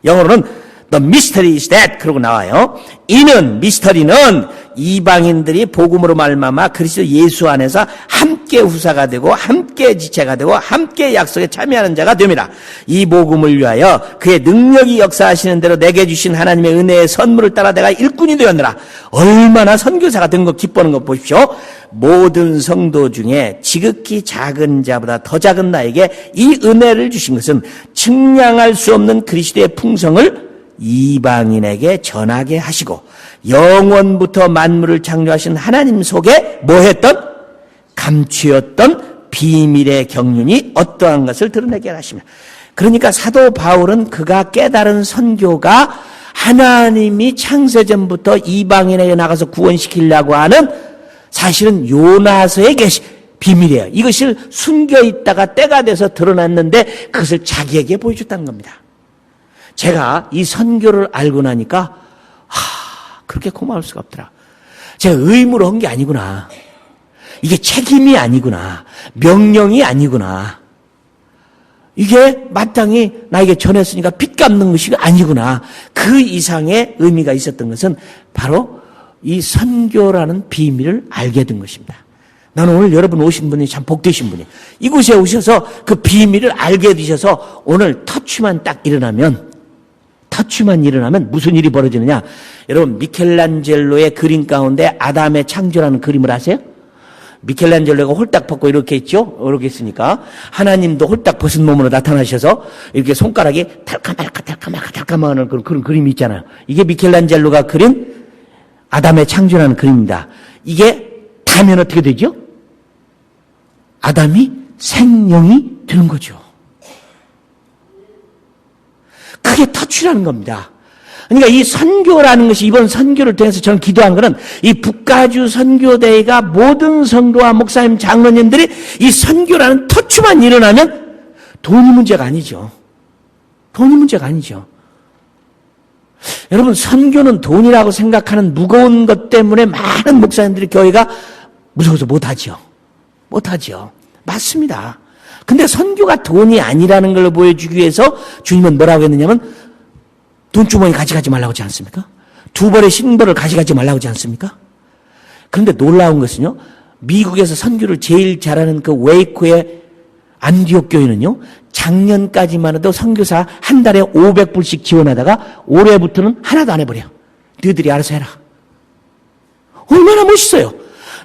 영어로는 The mystery is that 그러고 나와요. 이는 미스터리는 이방인들이 복음으로 말미암아 그리스도 예수 안에서 함께 후사가 되고 함께 지체가 되고 함께 약속에 참여하는 자가 됩니다. 이 복음을 위하여 그의 능력이 역사하시는 대로 내게 주신 하나님의 은혜의 선물을 따라 내가 일꾼이 되었느라. 얼마나 선교사가 된 거 기뻐하는 거 보십시오. 모든 성도 중에 지극히 작은 자보다 더 작은 나에게 이 은혜를 주신 것은 측량할 수 없는 그리스도의 풍성을 이방인에게 전하게 하시고 영원부터 만물을 창조하신 하나님 속에 뭐했던? 감추었던 비밀의 경륜이 어떠한 것을 드러내게 하시며. 그러니까 사도 바울은 그가 깨달은 선교가 하나님이 창세전부터 이방인에게 나가서 구원시키려고 하는 사실은 요나서의 계시 비밀이에요. 이것을 숨겨 있다가 때가 돼서 드러났는데 그것을 자기에게 보여줬다는 겁니다. 제가 이 선교를 알고 나니까 그렇게 고마울 수가 없더라. 제가 의무로 한 게 아니구나. 이게 책임이 아니구나. 명령이 아니구나. 이게 마땅히 나에게 전했으니까 빚 갚는 것이 아니구나. 그 이상의 의미가 있었던 것은 바로 이 선교라는 비밀을 알게 된 것입니다. 나는 오늘 여러분 오신 분이 참 복되신 분이 이곳에 오셔서 그 비밀을 알게 되셔서 오늘 터치만 일어나면 무슨 일이 벌어지느냐? 여러분 미켈란젤로의 그림 가운데 아담의 창조라는 그림을 아세요? 미켈란젤로가 홀딱 벗고 이렇게 있죠? 이렇게 있으니까 하나님도 홀딱 벗은 몸으로 나타나셔서 이렇게 손가락이 달까마는 그런 그림이 있잖아요. 이게 미켈란젤로가 그린 아담의 창조라는 그림입니다. 이게 다면 어떻게 되죠? 아담이 생명이 되는 거죠. 그게 터치라는 겁니다. 그러니까 이 선교라는 것이 이번 선교를 통해서 저는 기도한 것은 이 북가주 선교대회가 모든 성도와 목사님, 장로님들이 이 선교라는 터치만 일어나면 돈이 문제가 아니죠. 돈이 문제가 아니죠. 여러분, 선교는 돈이라고 생각하는 무거운 것 때문에 많은 목사님들이 교회가 무서워서 못하죠. 못하죠. 맞습니다. 근데 선교가 돈이 아니라는 걸 보여주기 위해서 주님은 뭐라고 했느냐면 돈주머니 가져가지 말라고 하지 않습니까? 두 벌의 신벌을 가져가지 말라고 하지 않습니까? 그런데 놀라운 것은요, 미국에서 선교를 제일 잘하는 그 웨이코의 안디옥 교회는요, 작년까지만 해도 선교사 한 달에 500불씩 지원하다가 올해부터는 하나도 안 해버려. 너희들이 알아서 해라. 얼마나 멋있어요.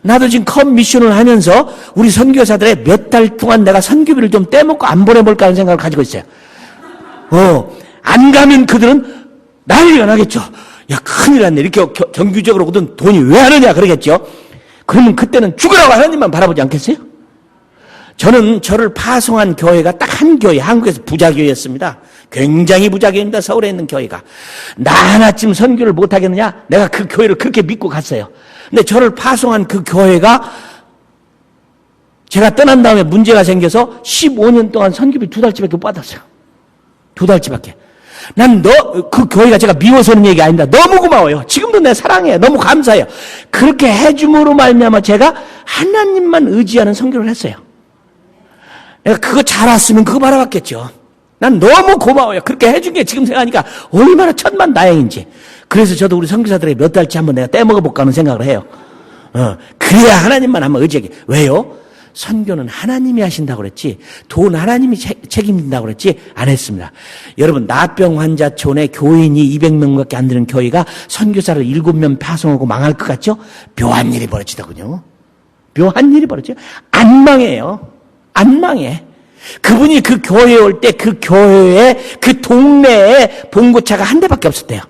나도 지금 컴미션을 하면서 우리 선교사들의 몇 달 동안 내가 선교비를 좀 떼먹고 안 보내볼까 하는 생각을 가지고 있어요. 안 가면 그들은 난리가 나겠죠. 야, 큰일 났네. 이렇게 정규적으로 오든 돈이 왜 하느냐 그러겠죠. 그러면 그때는 죽으라고 하나님만 바라보지 않겠어요? 저는 저를 파송한 교회가 딱 한 교회, 한국에서 부자교회였습니다. 굉장히 부자교회입니다. 서울에 있는 교회가. 나 하나쯤 선교를 못하겠느냐? 내가 그 교회를 그렇게 믿고 갔어요. 근데 저를 파송한 그 교회가 제가 떠난 다음에 문제가 생겨서 15년 동안 선교비 2달치밖에 못 받았어요. 2달치밖에. 난 그 교회가 제가 미워서 하는 얘기가 아닙니다. 너무 고마워요. 지금도 내 사랑해요. 너무 감사해요. 그렇게 해줌으로 말미암아 제가 하나님만 의지하는 선교를 했어요. 내가 그거 잘 왔으면 그거 바라봤겠죠. 난 너무 고마워요. 그렇게 해준 게 지금 생각하니까 얼마나 천만다행인지. 그래서 저도 우리 선교사들에게 몇 달치 한번 내가 떼먹어볼까 하는 생각을 해요. 그래야 하나님만 한번 의지하게. 왜요? 선교는 하나님이 하신다고 그랬지 돈 하나님이 책임진다고 그랬지 안 했습니다. 여러분, 나병 환자촌에 교인이 200명밖에 안 되는 교회가 선교사를 7명 파송하고 망할 것 같죠? 묘한 일이 벌어지더군요. 묘한 일이 벌어져요. 안 망해요. 안 망해. 그분이 그 교회에 올 때 그 교회에 그 동네에 봉고차가 한 대밖에 없었대요.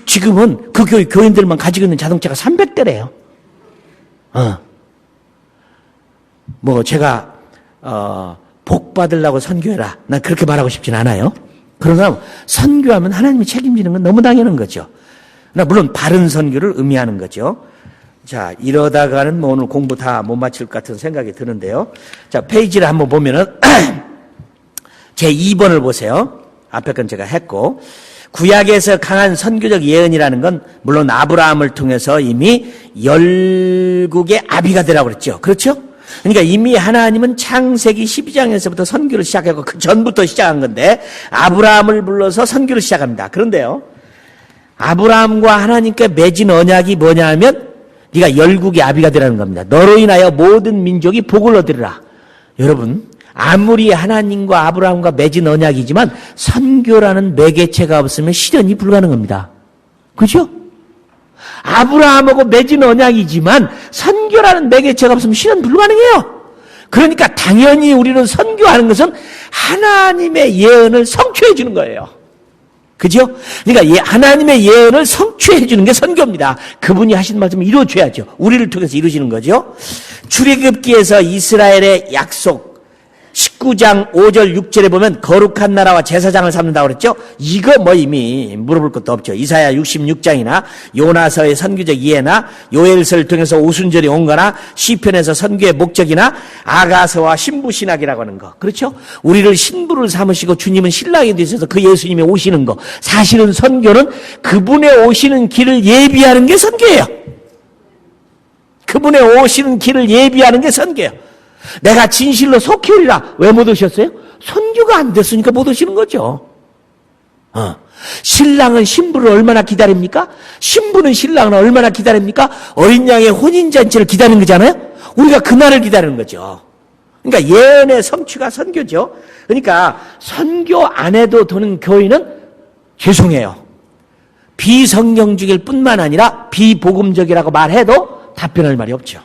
지금은 그 교인들만 가지고 있는 자동차가 300대래요. 제가 복 받으려고 선교해라. 난 그렇게 말하고 싶진 않아요. 그러나 선교하면 하나님이 책임지는 건 너무 당연한 거죠. 물론 바른 선교를 의미하는 거죠. 자, 이러다가는 오늘 공부 다 못 마칠 것 같은 생각이 드는데요. 자, 페이지를 한번 보면은 제 2번을 보세요. 앞에 건 제가 했고, 구약에서 강한 선교적 예언이라는 건 물론 아브라함을 통해서 이미 열국의 아비가 되라고 그랬죠. 그렇죠? 그러니까 이미 하나님은 창세기 12장에서부터 선교를 시작하고 그 전부터 시작한 건데 아브라함을 불러서 선교를 시작합니다. 그런데요, 아브라함과 하나님께 맺은 언약이 뭐냐 하면 네가 열국의 아비가 되라는 겁니다. 너로 인하여 모든 민족이 복을 얻으리라. 여러분, 아무리 하나님과 아브라함과 맺은 언약이지만 선교라는 매개체가 없으면 실현이 불가능합니다. 그렇죠? 아브라함하고 맺은 언약이지만 선교라는 매개체가 없으면 실현 불가능해요. 그러니까 당연히 우리는 선교하는 것은 하나님의 예언을 성취해 주는 거예요. 그죠? 그러니까 하나님의 예언을 성취해 주는 게 선교입니다. 그분이 하신 말씀을 이루어줘야죠. 우리를 통해서 이루어지는 거죠. 출애굽기에서 이스라엘의 약속 19장 5절 6절에 보면 거룩한 나라와 제사장을 삼는다고 그랬죠. 이거 이미 물어볼 것도 없죠. 이사야 66장이나 요나서의 선교적 이해나 요엘서를 통해서 오순절이 온 거나 시편에서 선교의 목적이나 아가서와 신부신학이라고 하는 거. 그렇죠? 우리를 신부를 삼으시고 주님은 신랑이 되셔서 그 예수님이 오시는 거. 사실은 선교는 그분의 오시는 길을 예비하는 게 선교예요. 그분의 오시는 길을 예비하는 게 선교예요. 내가 진실로 속히 오리라. 왜 못 오셨어요? 선교가 안 됐으니까 못 오시는 거죠. 신랑은 신부를 얼마나 기다립니까? 신부는 신랑을 얼마나 기다립니까? 어린 양의 혼인잔치를 기다리는 거잖아요. 우리가 그날을 기다리는 거죠. 그러니까 예언의 성취가 선교죠. 그러니까 선교 안 해도 되는 교인은 죄송해요. 비성경적일 뿐만 아니라 비복음적이라고 말해도 답변할 말이 없죠.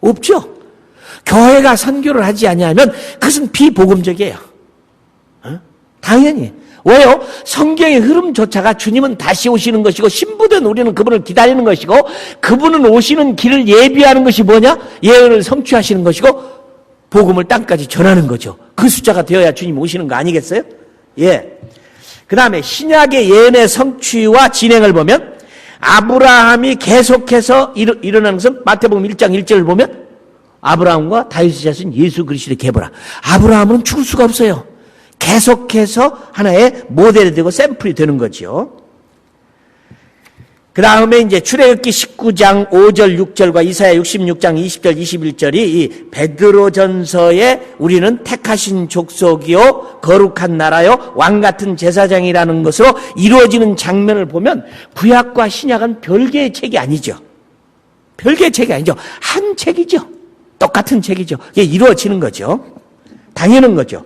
없죠. 교회가 선교를 하지 아니하면 그것은 비복음적이에요. 당연히. 왜요? 성경의 흐름조차가 주님은 다시 오시는 것이고 신부된 우리는 그분을 기다리는 것이고 그분은 오시는 길을 예비하는 것이 뭐냐? 예언을 성취하시는 것이고 복음을 땅까지 전하는 거죠. 그 숫자가 되어야 주님 오시는 거 아니겠어요? 예. 그 다음에 신약의 예언의 성취와 진행을 보면 아브라함이 계속해서 일어나는 것은 마태복음 1장 1절을 보면 아브라함과 다윗의 자손 예수 그리스도의 계보라. 아브라함은 죽을 수가 없어요. 계속해서 하나의 모델이 되고 샘플이 되는 거죠. 그 다음에 이제 출애굽기 19장 5절 6절과 이사야 66장 20절 21절이 이 베드로전서에 우리는 택하신 족속이요 거룩한 나라요 왕 같은 제사장이라는 것으로 이루어지는 장면을 보면 구약과 신약은 별개의 책이 아니죠. 별개의 책이 아니죠. 한 책이죠. 똑같은 책이죠. 이게 이루어지는 거죠. 당연한 거죠.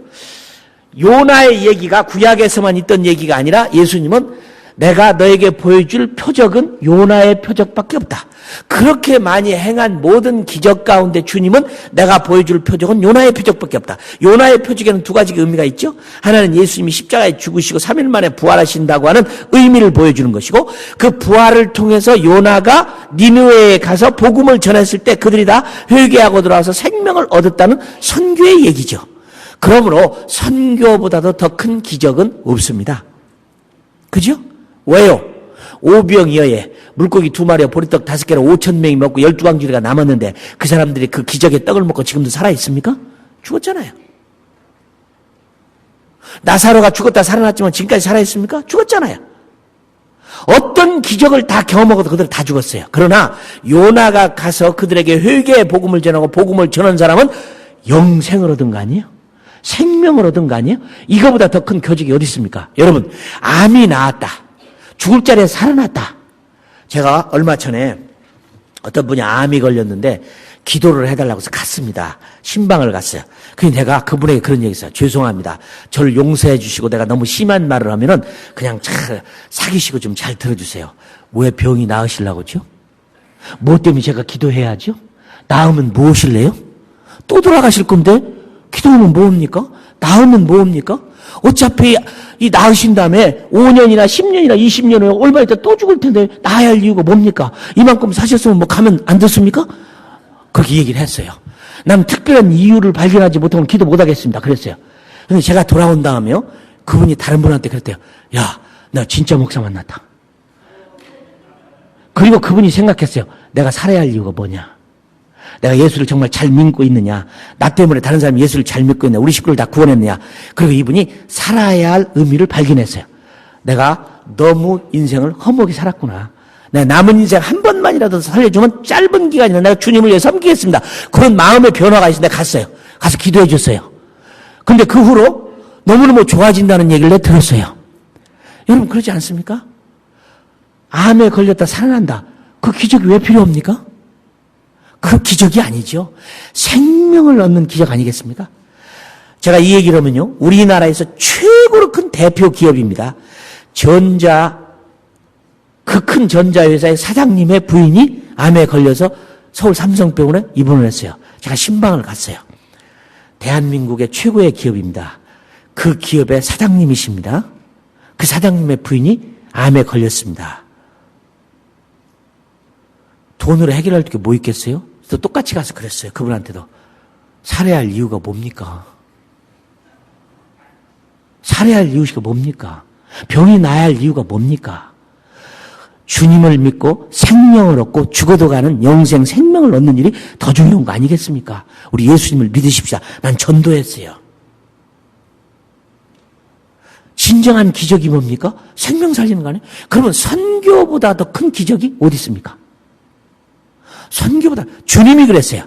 요나의 얘기가 구약에서만 있던 얘기가 아니라 예수님은 내가 너에게 보여줄 표적은 요나의 표적밖에 없다. 그렇게 많이 행한 모든 기적 가운데 주님은 내가 보여줄 표적은 요나의 표적밖에 없다. 요나의 표적에는 두 가지 의미가 있죠. 하나는 예수님이 십자가에 죽으시고 3일 만에 부활하신다고 하는 의미를 보여주는 것이고 그 부활을 통해서 요나가 니느웨에 가서 복음을 전했을 때 그들이 다 회개하고 돌아와서 생명을 얻었다는 선교의 얘기죠. 그러므로 선교보다도 더 큰 기적은 없습니다. 그죠? 왜요? 오병이어에 물고기 2마리와 보리떡 5개로 5,000명이 먹고 12광주리가 남았는데 그 사람들이 그 기적의 떡을 먹고 지금도 살아있습니까? 죽었잖아요. 나사로가 죽었다 살아났지만 지금까지 살아있습니까? 죽었잖아요. 어떤 기적을 다 경험하고도 그들 다 죽었어요. 그러나 요나가 가서 그들에게 회개의 복음을 전하고 복음을 전한 사람은 영생을 얻은 거 아니에요? 생명을 얻은 거 아니에요? 이거보다 더 큰 교직이 어디 있습니까? 여러분, 암이 나았다. 죽을 자리에 살아났다. 제가 얼마 전에 어떤 분이 암이 걸렸는데 기도를 해달라고 해서 갔습니다. 신방을 갔어요. 그래서 내가 그분에게 그런 얘기 했어요. 죄송합니다. 저를 용서해 주시고 내가 너무 심한 말을 하면은 그냥 잘 사귀시고 좀 잘 들어주세요. 왜 병이 나으시려고죠? 뭐 때문에 제가 기도해야죠? 나으면 무엇일래요? 또 돌아가실 건데 기도하면 뭐합니까? 나으면 뭐합니까? 어차피 이 나으신 다음에 5년이나 10년이나 20년을 얼마 있다 또 죽을 텐데 나아야 할 이유가 뭡니까? 이만큼 사셨으면 뭐 가면 안 됐습니까? 그렇게 얘기를 했어요. 난 특별한 이유를 발견하지 못하면 기도 못 하겠습니다. 그랬어요. 근데 제가 돌아온 다음에요. 그분이 다른 분한테 그랬대요. 야, 나 진짜 목사 만났다. 그리고 그분이 생각했어요. 내가 살아야 할 이유가 뭐냐? 내가 예수를 정말 잘 믿고 있느냐? 나 때문에 다른 사람이 예수를 잘 믿고 있느냐? 우리 식구를 다 구원했느냐? 그리고 이분이 살아야 할 의미를 발견했어요. 내가 너무 인생을 허무하게 살았구나. 내가 남은 인생 한 번만이라도 살려주면 짧은 기간이나 내가 주님을 위해 섬기겠습니다. 그런 마음의 변화가 있어서 내가 갔어요. 가서 기도해 줬어요. 근데 그 후로 너무너무 좋아진다는 얘기를 내가 들었어요. 여러분 그러지 않습니까? 암에 걸렸다 살아난다. 그 기적이 왜 필요합니까? 그 기적이 아니죠. 생명을 얻는 기적 아니겠습니까? 제가 이 얘기를 하면요. 우리나라에서 최고로 큰 대표 기업입니다. 그 큰 전자회사의 사장님의 부인이 암에 걸려서 서울 삼성병원에 입원을 했어요. 제가 신방을 갔어요. 대한민국의 최고의 기업입니다. 그 기업의 사장님이십니다. 그 사장님의 부인이 암에 걸렸습니다. 돈으로 해결할 게 뭐 있겠어요? 또 똑같이 가서 그랬어요. 그분한테도. 살아야 할 이유가 뭡니까? 살아야 할 이유가 뭡니까? 병이 나야 할 이유가 뭡니까? 주님을 믿고 생명을 얻고 죽어도 가는 영생 생명을 얻는 일이 더 중요한 거 아니겠습니까? 우리 예수님을 믿으십시다. 난 전도했어요. 진정한 기적이 뭡니까? 생명 살리는 거 아니에요? 그러면 선교보다 더 큰 기적이 어디 있습니까? 선교보다 주님이 그랬어요.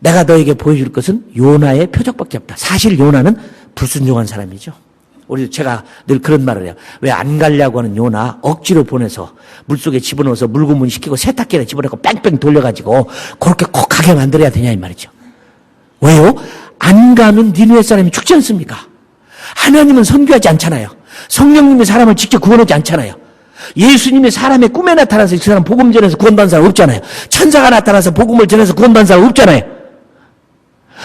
내가 너에게 보여줄 것은 요나의 표적밖에 없다. 사실 요나는 불순종한 사람이죠. 제가 늘 그런 말을 해요. 왜 안 가려고 하는 요나 억지로 보내서 물속에 집어넣어서 물고문 시키고 세탁기에 집어넣고 뺑뺑 돌려가지고 그렇게 콕하게 만들어야 되냐 이 말이죠. 왜요? 안 가면 니느웨 사람이 죽지 않습니까? 하나님은 선교하지 않잖아요. 성령님이 사람을 직접 구원하지 않잖아요. 예수님이 사람의 꿈에 나타나서 그 사람 복음 전해서 구원받은 사람 없잖아요. 천사가 나타나서 복음을 전해서 구원받은 사람 없잖아요.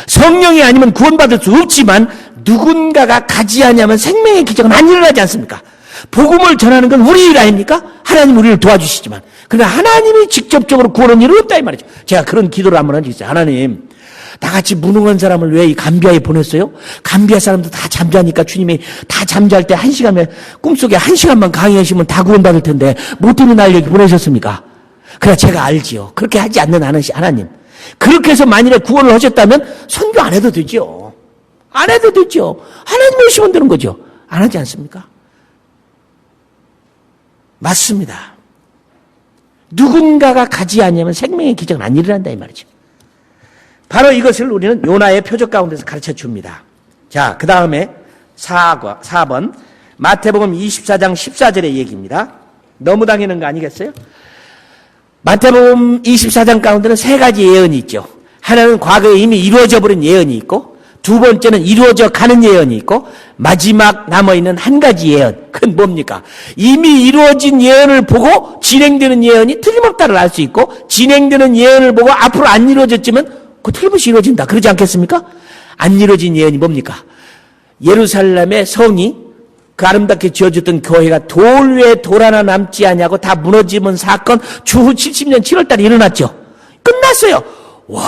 성령이 아니면 구원받을 수 없지만 누군가가 가지 아니하면 생명의 기적은 안 일어나지 않습니까? 복음을 전하는 건 우리 일 아닙니까? 하나님 우리를 도와주시지만 그러나 하나님이 직접적으로 구원은 이루었다 이 말이죠. 제가 그런 기도를 한번 한 적이 있어요. 하나님 나같이 무능한 사람을 왜 이 감비아에 보냈어요? 감비아 사람도 다 잠자니까 주님이 다 잠잘 때 1시간에 꿈속에 1시간만 강의하시면 다 구원받을 텐데 뭐 때문에 날 여기 보내셨습니까? 그래 제가 알지요. 그렇게 하지 않는 하나님. 그렇게 해서 만일에 구원을 하셨다면 선교 안 해도 되죠. 안 해도 되죠. 하나님이 오시면 되는 거죠. 안 하지 않습니까? 맞습니다. 누군가가 가지 않으면 생명의 기적은 안 일어난다 이 말이죠. 바로 이것을 우리는 요나의 표적 가운데서 가르쳐 줍니다. 자, 그 다음에 4번 마태복음 24장 14절의 얘기입니다. 너무 당연한 거 아니겠어요? 마태복음 24장 가운데는 3가지 예언이 있죠. 하나는 과거에 이미 이루어져 버린 예언이 있고, 두 번째는 이루어져 가는 예언이 있고, 마지막 남아있는 한 가지 예언. 그건 뭡니까? 이미 이루어진 예언을 보고 진행되는 예언이 틀림없다를 알 수 있고, 진행되는 예언을 보고 앞으로 안 이루어졌지만 그 틀림없이 이루어진다. 그러지 않겠습니까? 안 이루어진 예언이 뭡니까? 예루살렘의 성이 그 아름답게 지어졌던 교회가 돌 위에 돌 하나 남지 아니하고 다 무너지는 사건 주후 70년 7월달에 일어났죠. 끝났어요. 와,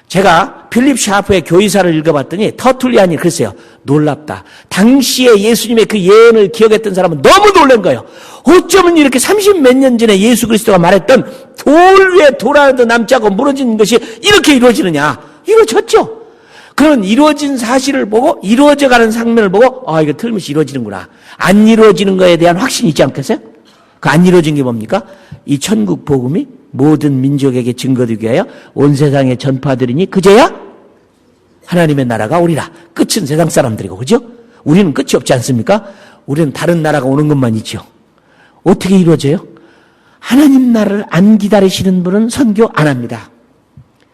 제가 필립 샤프의 교의사를 읽어봤더니 터툴리안이 그랬어요. 놀랍다. 당시에 예수님의 그 예언을 기억했던 사람은 너무 놀란 거예요. 어쩌면 이렇게 30몇 년 전에 예수 그리스도가 말했던 돌 위에 돌 하나도 남지 않고 무너지는 것이 이렇게 이루어지느냐. 이루어졌죠. 그런 이루어진 사실을 보고 이루어져가는 장면을 보고 이거 틀림없이 이루어지는구나. 안 이루어지는 거에 대한 확신이 있지 않겠어요? 그 안 이루어진 게 뭡니까? 이 천국 복음이 모든 민족에게 증거되기 위하여 온 세상에 전파되리니 그제야 하나님의 나라가 오리라. 끝은 세상 사람들이고 그죠? 우리는 끝이 없지 않습니까? 우리는 다른 나라가 오는 것만 있죠. 어떻게 이루어져요? 하나님 나라를 안 기다리시는 분은 선교 안 합니다.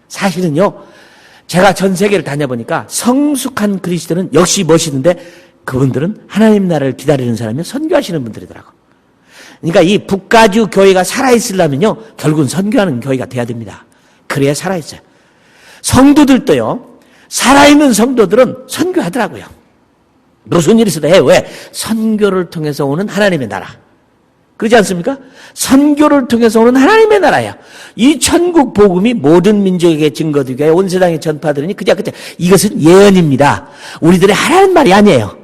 사실은요, 제가 전 세계를 다녀보니까 성숙한 그리스도는 역시 멋있는데 그분들은 하나님 나라를 기다리는 사람이 선교하시는 분들이더라고. 그러니까 이 북가주 교회가 살아있으려면요, 결국은 선교하는 교회가 돼야 됩니다. 그래야 살아있어요. 성도들도요, 살아있는 성도들은 선교하더라고요. 무슨 일이 있어도 해. 왜? 선교를 통해서 오는 하나님의 나라. 그렇지 않습니까? 선교를 통해서 오는 하나님의 나라야. 이 천국 복음이 모든 민족에게 증거되게 하여 온 세상에 전파되니 그저 이것은 예언입니다. 우리들의 하라는 말이 아니에요.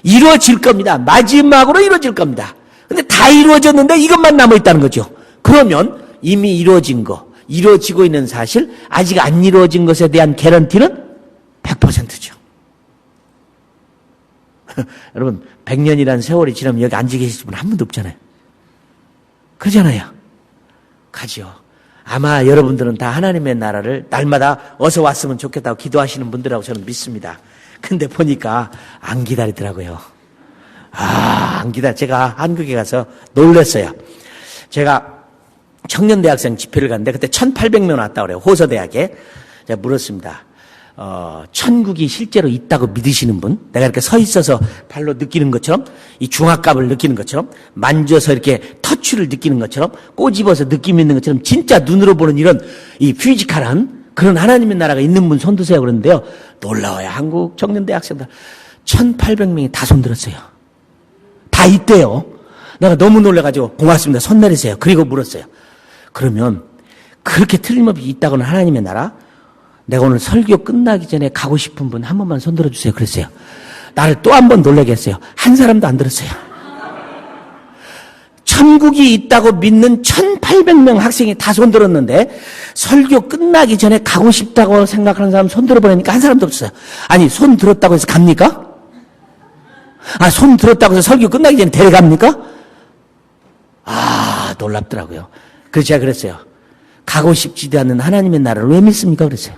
이루어질 겁니다. 마지막으로 이루어질 겁니다. 근데 다 이루어졌는데 이것만 남아있다는 거죠. 그러면 이미 이루어진 거, 이루어지고 있는 사실, 아직 안 이루어진 것에 대한 개런티는 100%죠. 여러분, 100년이라는 세월이 지나면 여기 앉아 계실 분 한 분도 없잖아요. 그러잖아요. 가죠. 아마 여러분들은 다 하나님의 나라를 날마다 어서 왔으면 좋겠다고 기도하시는 분들이라고 저는 믿습니다. 근데 보니까 안 기다리더라고요. 안 기다려. 제가 한국에 가서 놀랐어요. 제가 청년대학생 집회를 갔는데 그때 1,800명 왔다고 그래요. 호서대학에. 제가 물었습니다. 천국이 실제로 있다고 믿으시는 분? 내가 이렇게 서 있어서 발로 느끼는 것처럼, 이 중압감을 느끼는 것처럼, 만져서 이렇게 터치를 느끼는 것처럼, 꼬집어서 느낌 있는 것처럼, 진짜 눈으로 보는 이런 이 피지컬한 그런 하나님의 나라가 있는 분 손드세요 그러는데요. 놀라워요. 한국 청년대 학생들 1,800명이 다 손들었어요. 다 있대요. 내가 너무 놀라가지고 고맙습니다. 손 내리세요. 그리고 물었어요. 그러면 그렇게 틀림없이 있다고는 하나님의 나라? 내가 오늘 설교 끝나기 전에 가고 싶은 분 한 번만 손 들어주세요. 그랬어요. 나를 또 한 번 놀라게 했어요. 한 사람도 안 들었어요. 천국이 있다고 믿는 1,800명 학생이 다 손 들었는데 설교 끝나기 전에 가고 싶다고 생각하는 사람 손 들어보니까 한 사람도 없어요. 아니, 손 들었다고 해서 갑니까? 손 들었다고 해서 설교 끝나기 전에 데려갑니까? 놀랍더라고요. 그래서 제가 그랬어요. 가고 싶지도 않는 하나님의 나라를 왜 믿습니까? 그랬어요.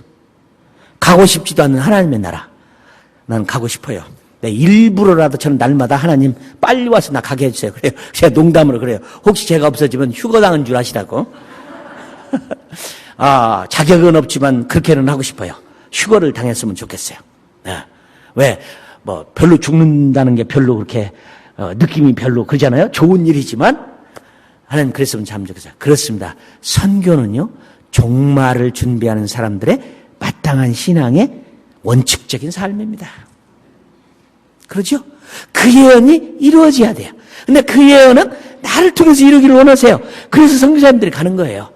가고 싶지도 않는 하나님의 나라. 난 가고 싶어요. 일부러라도 저는 날마다 하나님 빨리 와서 나 가게 해주세요. 그래요. 제가 농담으로 그래요. 혹시 제가 없어지면 휴거당한 줄 아시라고. 자격은 없지만 그렇게는 하고 싶어요. 휴거를 당했으면 좋겠어요. 네. 왜? 별로 죽는다는 게 별로 그렇게 느낌이 별로 그러잖아요. 좋은 일이지만 하나님 그랬으면 참 좋겠어요. 그렇습니다. 선교는요, 종말을 준비하는 사람들의 마땅한 신앙의 원칙적인 삶입니다. 그렇죠? 그 예언이 이루어져야 돼요. 근데 그 예언은 나를 통해서 이루기를 원하세요. 그래서 선교사님들이 가는 거예요.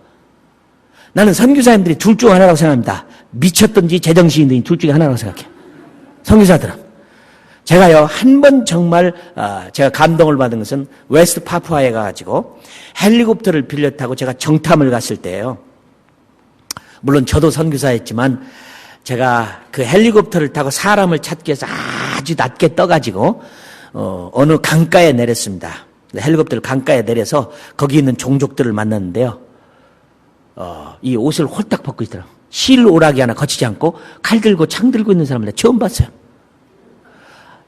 나는 선교사님들이 둘 중 하나라고 생각합니다. 미쳤든지 제정신이든지 둘 중에 하나라고 생각해요. 선교사들은. 제가요, 한 번 정말, 제가 감동을 받은 것은 웨스트 파푸아에 가가지고 헬리콥터를 빌려 타고 제가 정탐을 갔을 때예요. 물론 저도 선교사였지만 제가 그 헬리콥터를 타고 사람을 찾기 위해서 아주 낮게 떠가지고, 어느 강가에 내렸습니다. 헬리콥터를 강가에 내려서 거기 있는 종족들을 만났는데요. 이 옷을 홀딱 벗고 있더라고요. 실 오락이 하나 거치지 않고 칼 들고 창 들고 있는 사람을 처음 봤어요.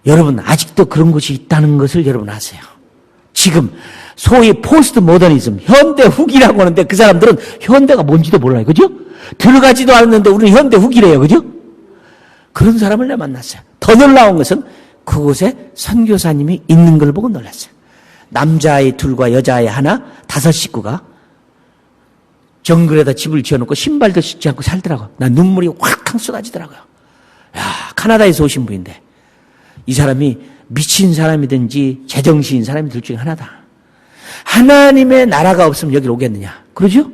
여러분, 아직도 그런 곳이 있다는 것을 여러분 아세요. 지금 소위 포스트 모더니즘, 현대 후기라고 하는데 그 사람들은 현대가 뭔지도 몰라요. 그죠? 들어가지도 않았는데 우리는 현대 후기래요. 그죠? 그런 사람을 내가 만났어요. 더 놀라운 것은 그곳에 선교사님이 있는 걸 보고 놀랐어요. 남자아이 둘과 여자아이 하나, 5 식구가 정글에다 집을 지어놓고 신발도 신지 않고 살더라고요. 나 눈물이 확 쏟아지더라고요. 야, 카나다에서 오신 분인데 이 사람이 미친 사람이든지 제정신인 사람이 둘 중에 하나다. 하나님의 나라가 없으면 여기로 오겠느냐? 그러죠?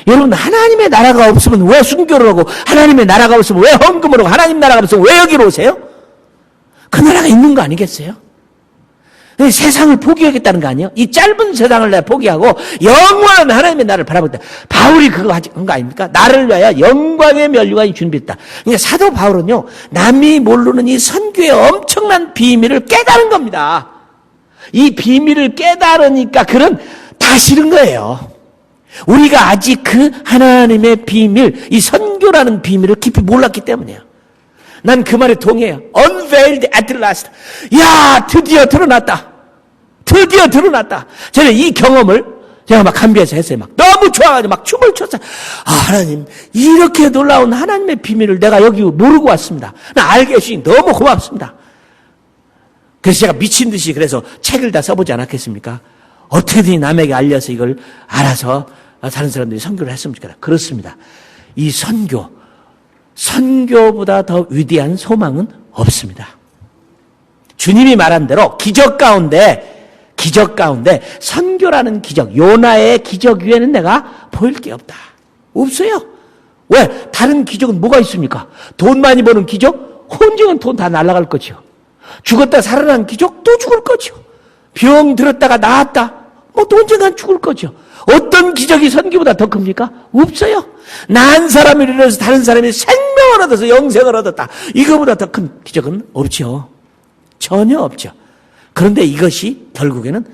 여러분, 하나님의 나라가 없으면 왜 순교를 하고, 하나님의 나라가 없으면 왜 헌금을 하고, 하나님 나라가 없으면 왜 여기로 오세요? 그 나라가 있는 거 아니겠어요? 세상을 포기하겠다는 거 아니에요? 이 짧은 세상을 내가 포기하고 영원한 하나님의 나라를 바라보겠다. 바울이 그거 한 거 아닙니까? 나를 위하여 영광의 면류관이 준비했다. 그러니까 사도 바울은요, 남이 모르는 이 선교의 엄청난 비밀을 깨달은 겁니다. 이 비밀을 깨달으니까 그는 다 싫은 거예요. 우리가 아직 그 하나님의 비밀, 이 선교라는 비밀을 깊이 몰랐기 때문이에요. 난 그 말에 동의해요. Unveiled at last. 야, 드디어 드러났다. 드디어 드러났다. 저는 이 경험을 제가 막 감비해서 했어요. 막 너무 좋아가지고 막 춤을 췄어요. 아, 하나님, 이렇게 놀라운 하나님의 비밀을 내가 여기 모르고 왔습니다. 나 알게 해주시니 너무 고맙습니다. 그래서 제가 미친 듯이 그래서 책을 다 써보지 않았겠습니까? 어떻게든 남에게 알려서 이걸 알아서 다른 사람들이 선교를 했으면 좋겠다. 그렇습니다. 이 선교보다 더 위대한 소망은 없습니다. 주님이 말한 대로 기적 가운데 선교라는 기적, 요나의 기적 위에는 내가 보일 게 없다. 없어요. 왜? 다른 기적은 뭐가 있습니까? 돈 많이 버는 기적? 혼정은 돈 다 날아갈 거죠. 죽었다 살아난 기적? 또 죽을 거죠. 병 들었다가 나았다? 뭐 또 언젠간 죽을 거죠. 어떤 기적이 선교보다 더 큽니까? 없어요. 난 사람을 일어나서 다른 사람이 생명을 얻어서 영생을 얻었다. 이거보다 더 큰 기적은 없죠. 전혀 없죠. 그런데 이것이 결국에는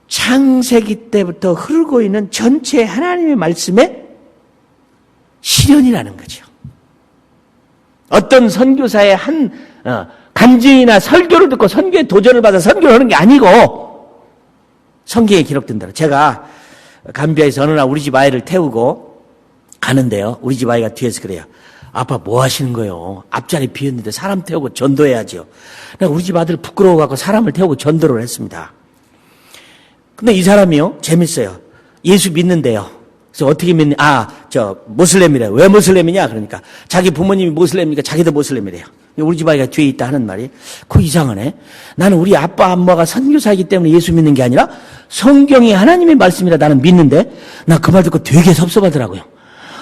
창세기 때부터 흐르고 있는 전체 하나님의 말씀의 실현이라는 거죠. 어떤 선교사의 한 간증이나 설교를 듣고 선교에 도전을 받아 선교를 하는 게 아니고 성경에 기록된 대로 제가 감비아에서 어느 날 우리 집 아이를 태우고 가는데요. 우리 집 아이가 뒤에서 그래요. 아빠 뭐 하시는 거예요? 앞자리 비었는데 사람 태우고 전도해야지요. 내가 우리 집 아들 부끄러워갖고 사람을 태우고 전도를 했습니다. 근데 이 사람이요, 재밌어요. 예수 믿는데요. 그래서 어떻게 믿냐? 모슬렘이래요. 왜 모슬렘이냐? 그러니까 자기 부모님이 모슬렘이니까 자기도 모슬렘이래요. 우리 집 아이가 뒤에 있다 하는 말이 그거 이상하네. 나는 우리 아빠 엄마가 선교사이기 때문에 예수 믿는 게 아니라 성경이 하나님의 말씀이라 나는 믿는데 나 그 말 듣고 되게 섭섭하더라고요.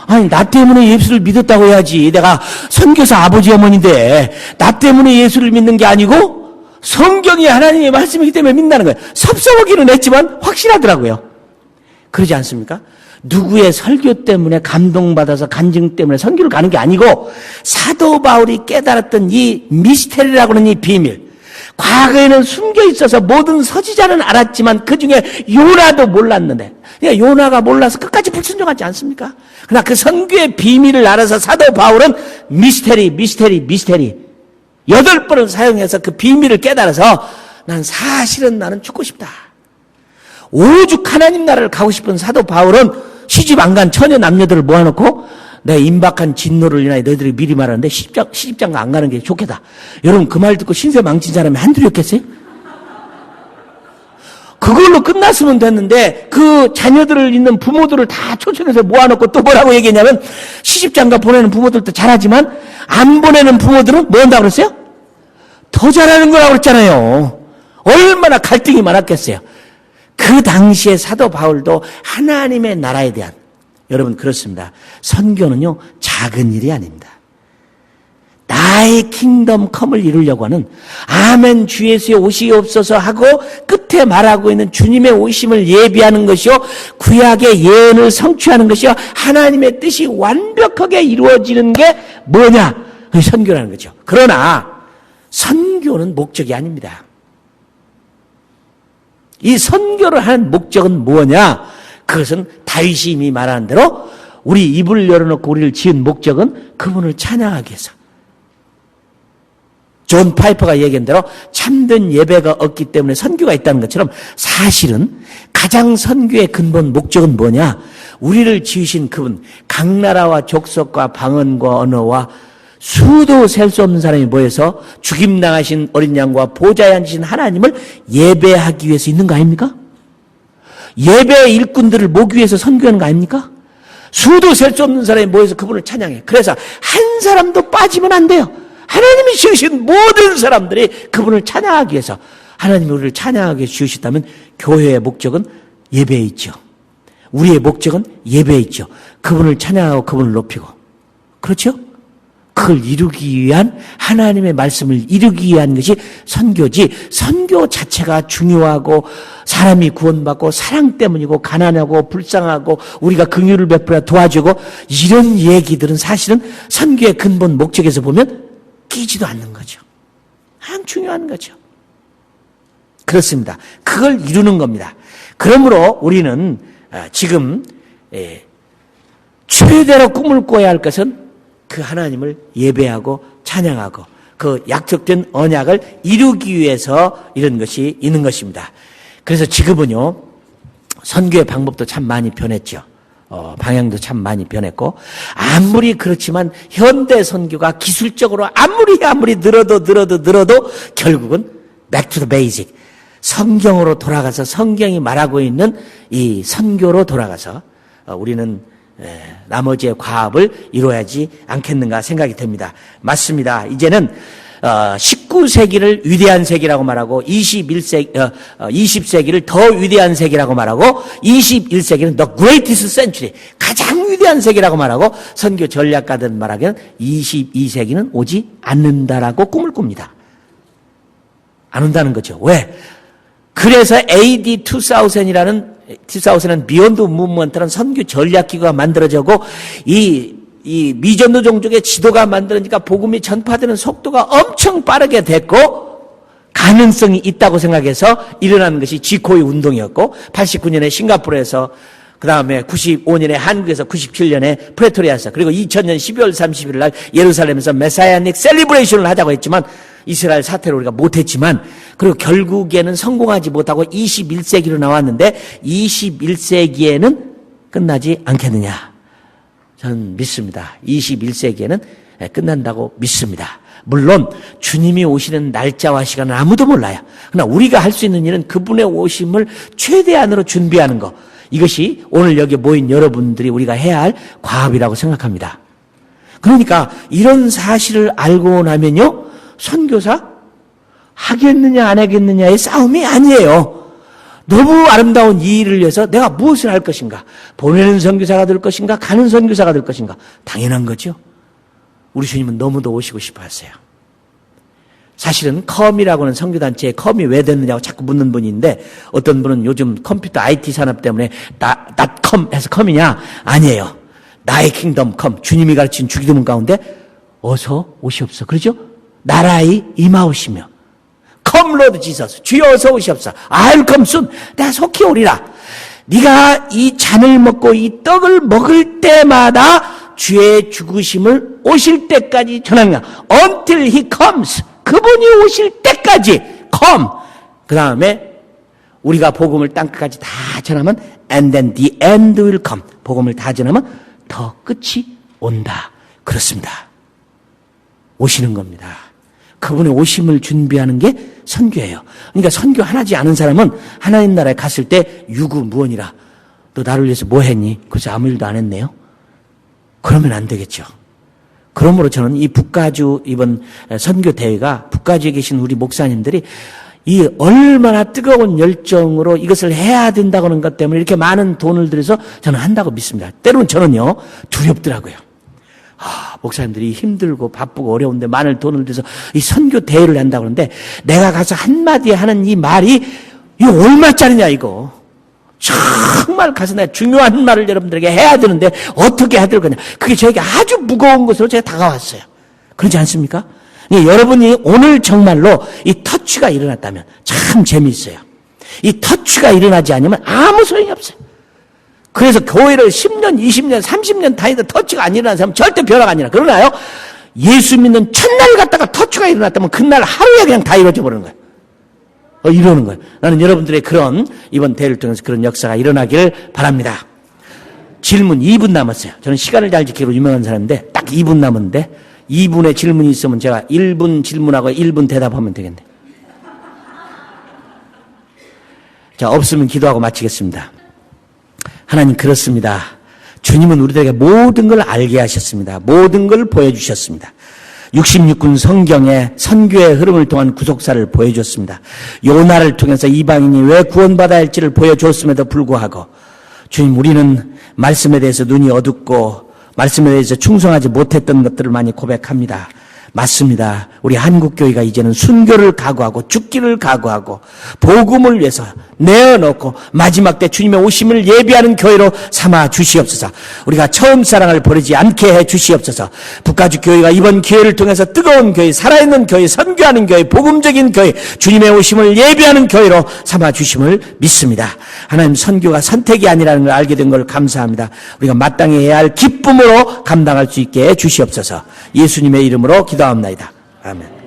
아니, 나 때문에 예수를 믿었다고 해야지. 내가 선교사 아버지 어머니인데 나 때문에 예수를 믿는 게 아니고 성경이 하나님의 말씀이기 때문에 믿는다는 거예요. 섭섭하기는 했지만 확실하더라고요. 그러지 않습니까? 누구의 설교 때문에 감동받아서 간증 때문에 선교를 가는 게 아니고 사도 바울이 깨달았던 이 미스테리라고 하는 이 비밀, 과거에는 숨겨 있어서 모든 서지자는 알았지만 그중에 요나도 몰랐는데 요나가 몰라서 끝까지 불순종하지 않습니까? 그러나 그 선교의 비밀을 알아서 사도 바울은 미스테리 8번을 사용해서 그 비밀을 깨달아서 난 사실은 나는 죽고 싶다. 오죽 하나님 나라를 가고 싶은 사도 바울은 시집 안 간 처녀 남녀들을 모아놓고 내 임박한 진노를 인하여 너희들이 미리 말하는데 시집장가 안 가는 게 좋겠다. 여러분 그 말 듣고 신세 망친 사람이 한둘이었겠어요? 그걸로 끝났으면 됐는데 그 자녀들을 있는 부모들을 다 초청해서 모아놓고 또 뭐라고 얘기했냐면 시집장가 보내는 부모들도 잘하지만 안 보내는 부모들은 뭐 한다고 그랬어요? 더 잘하는 거라고 그랬잖아요. 얼마나 갈등이 많았겠어요. 그 당시에 사도 바울도 하나님의 나라에 대한, 여러분 그렇습니다. 선교는요 작은 일이 아닙니다. 나의 킹덤 컴을 이루려고 하는 아멘 주 예수의 오시옵소서 하고 끝에 말하고 있는 주님의 오심을 예비하는 것이요 구약의 예언을 성취하는 것이요 하나님의 뜻이 완벽하게 이루어지는 게 뭐냐? 그게 선교라는 거죠. 그러나 선교는 목적이 아닙니다. 이 선교를 하는 목적은 뭐냐? 그것은 다윗이 이미 말한 대로 우리 입을 열어놓고 우리를 지은 목적은 그분을 찬양하기 위해서. 존 파이퍼가 얘기한 대로 참된 예배가 없기 때문에 선교가 있다는 것처럼 사실은 가장 선교의 근본 목적은 뭐냐? 우리를 지으신 그분, 각 나라와 족속과 방언과 언어와 수도 셀 수 없는 사람이 모여서 죽임당하신 어린 양과 보좌에 앉으신 하나님을 예배하기 위해서 있는 거 아닙니까? 예배의 일꾼들을 모기 위해서 선교하는 거 아닙니까? 수도 셀 수 없는 사람이 모여서 그분을 찬양해. 그래서 한 사람도 빠지면 안 돼요. 하나님이 지으신 모든 사람들이 그분을 찬양하기 위해서, 하나님이 우리를 찬양하기 위해서 지으셨다면 교회의 목적은 예배에 있죠. 우리의 목적은 예배에 있죠. 그분을 찬양하고 그분을 높이고. 그렇죠? 그걸 이루기 위한, 하나님의 말씀을 이루기 위한 것이 선교지, 선교 자체가 중요하고 사람이 구원받고 사랑 때문이고 가난하고 불쌍하고 우리가 긍휼을 베풀어 도와주고 이런 얘기들은 사실은 선교의 근본 목적에서 보면 끼지도 않는 거죠. 가장 중요한 거죠. 그렇습니다. 그걸 이루는 겁니다. 그러므로 우리는 지금 최대로 꿈을 꿔야 할 것은 그 하나님을 예배하고 찬양하고 그 약속된 언약을 이루기 위해서 이런 것이 있는 것입니다. 그래서 지금은요, 선교의 방법도 참 많이 변했죠. 방향도 참 많이 변했고, 아무리 그렇지만 현대 선교가 기술적으로 아무리 늘어도 결국은 back to the basic, 성경으로 돌아가서 성경이 말하고 있는 이 선교로 돌아가서 우리는 나머지의 과업을 이루어야지 않겠는가 생각이 됩니다. 맞습니다. 이제는 19세기를 위대한 세기라고 말하고 20세기를 더 위대한 세기라고 말하고 21세기는 the greatest century, 가장 위대한 세기라고 말하고 선교 전략가들 말하기는 22세기는 오지 않는다라고 꿈을 꿉니다. 안 온다는 거죠. 왜? 그래서 AD 2000이라는 비욘드 무브먼트라는 선교 전략기구가 만들어지고 이 미전도 종족의 지도가 만들어지니까 복음이 전파되는 속도가 엄청 빠르게 됐고 가능성이 있다고 생각해서 일어나는 것이 지코이 운동이었고 89년에 싱가포르에서 그 다음에 95년에 한국에서 97년에 프레토리아에서 그리고 2000년 12월 31일 날 예루살렘에서 메사야닉 셀리브레이션을 하자고 했지만 이스라엘 사태로 우리가 못했지만 그리고 결국에는 성공하지 못하고 21세기로 나왔는데 21세기에는 끝나지 않겠느냐. 저는 믿습니다. 21세기에는 끝난다고 믿습니다. 물론 주님이 오시는 날짜와 시간은 아무도 몰라요. 그러나 우리가 할 수 있는 일은 그분의 오심을 최대한으로 준비하는 것. 이것이 오늘 여기 모인 여러분들이 우리가 해야 할 과업이라고 생각합니다. 그러니까 이런 사실을 알고 나면요, 선교사 하겠느냐 안 하겠느냐의 싸움이 아니에요. 너무 아름다운 이 일을 위해서 내가 무엇을 할 것인가? 보내는 선교사가 될 것인가? 가는 선교사가 될 것인가? 당연한 거죠. 우리 주님은 너무도 오시고 싶어 하세요. 사실은 컴이라고 하는 선교단체에 컴이 왜 됐느냐고 자꾸 묻는 분이 있는데 어떤 분은 요즘 컴퓨터 IT 산업 때문에 닷컴 해서 컴이냐? 아니에요. 나의 킹덤 컴, 주님이 가르친 주기도문 가운데 어서 오시옵소서. 그러죠? 나라의 임하오시며 Come Lord Jesus, 주여 어서 오시옵소서. I'll come soon. 내가 속히 오리라. 네가 이 잔을 먹고 이 떡을 먹을 때마다 주의 죽으심을 오실 때까지 전하느냐. Until He comes. 그분이 오실 때까지 come. 그 다음에 우리가 복음을 땅끝까지 다 전하면 and then the end will come. 복음을 다 전하면 더 끝이 온다. 그렇습니다. 오시는 겁니다. 그분의 오심을 준비하는 게 선교예요. 그러니까 선교하지 않은 사람은 하나님 나라에 갔을 때 유구무원이라. 너 나를 위해서 뭐 했니? 그래서 아무 일도 안 했네요. 그러면 안 되겠죠. 그러므로 저는 이 북가주 이번 선교 대회가 북가주에 계신 우리 목사님들이 이 얼마나 뜨거운 열정으로 이것을 해야 된다고 하는 것 때문에 이렇게 많은 돈을 들여서 저는 한다고 믿습니다. 때로는 저는요, 두렵더라고요. 목사님들이 힘들고 바쁘고 어려운데 많은 돈을 들여서 이 선교 대회를 한다고 하는데 내가 가서 한마디 하는 이 말이 이거 얼마짜리냐 이거. 정말 가서 내가 중요한 말을 여러분들에게 해야 되는데 어떻게 해야 될 거냐. 그게 저에게 아주 무거운 것으로 제가 다가왔어요. 그렇지 않습니까? 여러분이 오늘 정말로 이 터치가 일어났다면 참 재미있어요. 이 터치가 일어나지 않으면 아무 소용이 없어요. 그래서 교회를 10년, 20년, 30년 다니던 터치가 안 일어나는 사람은 절대 변화가 아니라. 그러나요? 예수 믿는 첫날 갔다가 터치가 일어났다면 그날 하루에 그냥 다 이루어져 버리는 거예요. 이러는 거예요. 나는 여러분들의 그런 이번 대회를 통해서 그런 역사가 일어나길 바랍니다. 질문 2분 남았어요. 저는 시간을 잘 지키기로 유명한 사람인데 딱 2분 남았는데 2분의 질문이 있으면 제가 1분 질문하고 1분 대답하면 되겠네. 자, 없으면 기도하고 마치겠습니다. 하나님, 그렇습니다. 주님은 우리들에게 모든 걸 알게 하셨습니다. 모든 걸 보여주셨습니다. 66군 성경의 선교의 흐름을 통한 구속사를 보여줬습니다. 요나를 통해서 이방인이 왜 구원받아야 할지를 보여줬음에도 불구하고 주님, 우리는 말씀에 대해서 눈이 어둡고 말씀에 대해서 충성하지 못했던 것들을 많이 고백합니다. 맞습니다. 우리 한국교회가 이제는 순교를 각오하고 죽기를 각오하고 복음을 위해서 내어놓고 마지막 때 주님의 오심을 예비하는 교회로 삼아 주시옵소서. 우리가 처음 사랑을 버리지 않게 해 주시옵소서. 북가주 교회가 이번 기회를 통해서 뜨거운 교회, 살아있는 교회, 선교하는 교회, 복음적인 교회, 주님의 오심을 예비하는 교회로 삼아 주심을 믿습니다. 하나님, 선교가 선택이 아니라는 걸 알게 된 걸 감사합니다. 우리가 마땅히 해야 할 기쁨으로 감당할 수 있게 해 주시옵소서. 예수님의 이름으로 기도합니다. 아멘.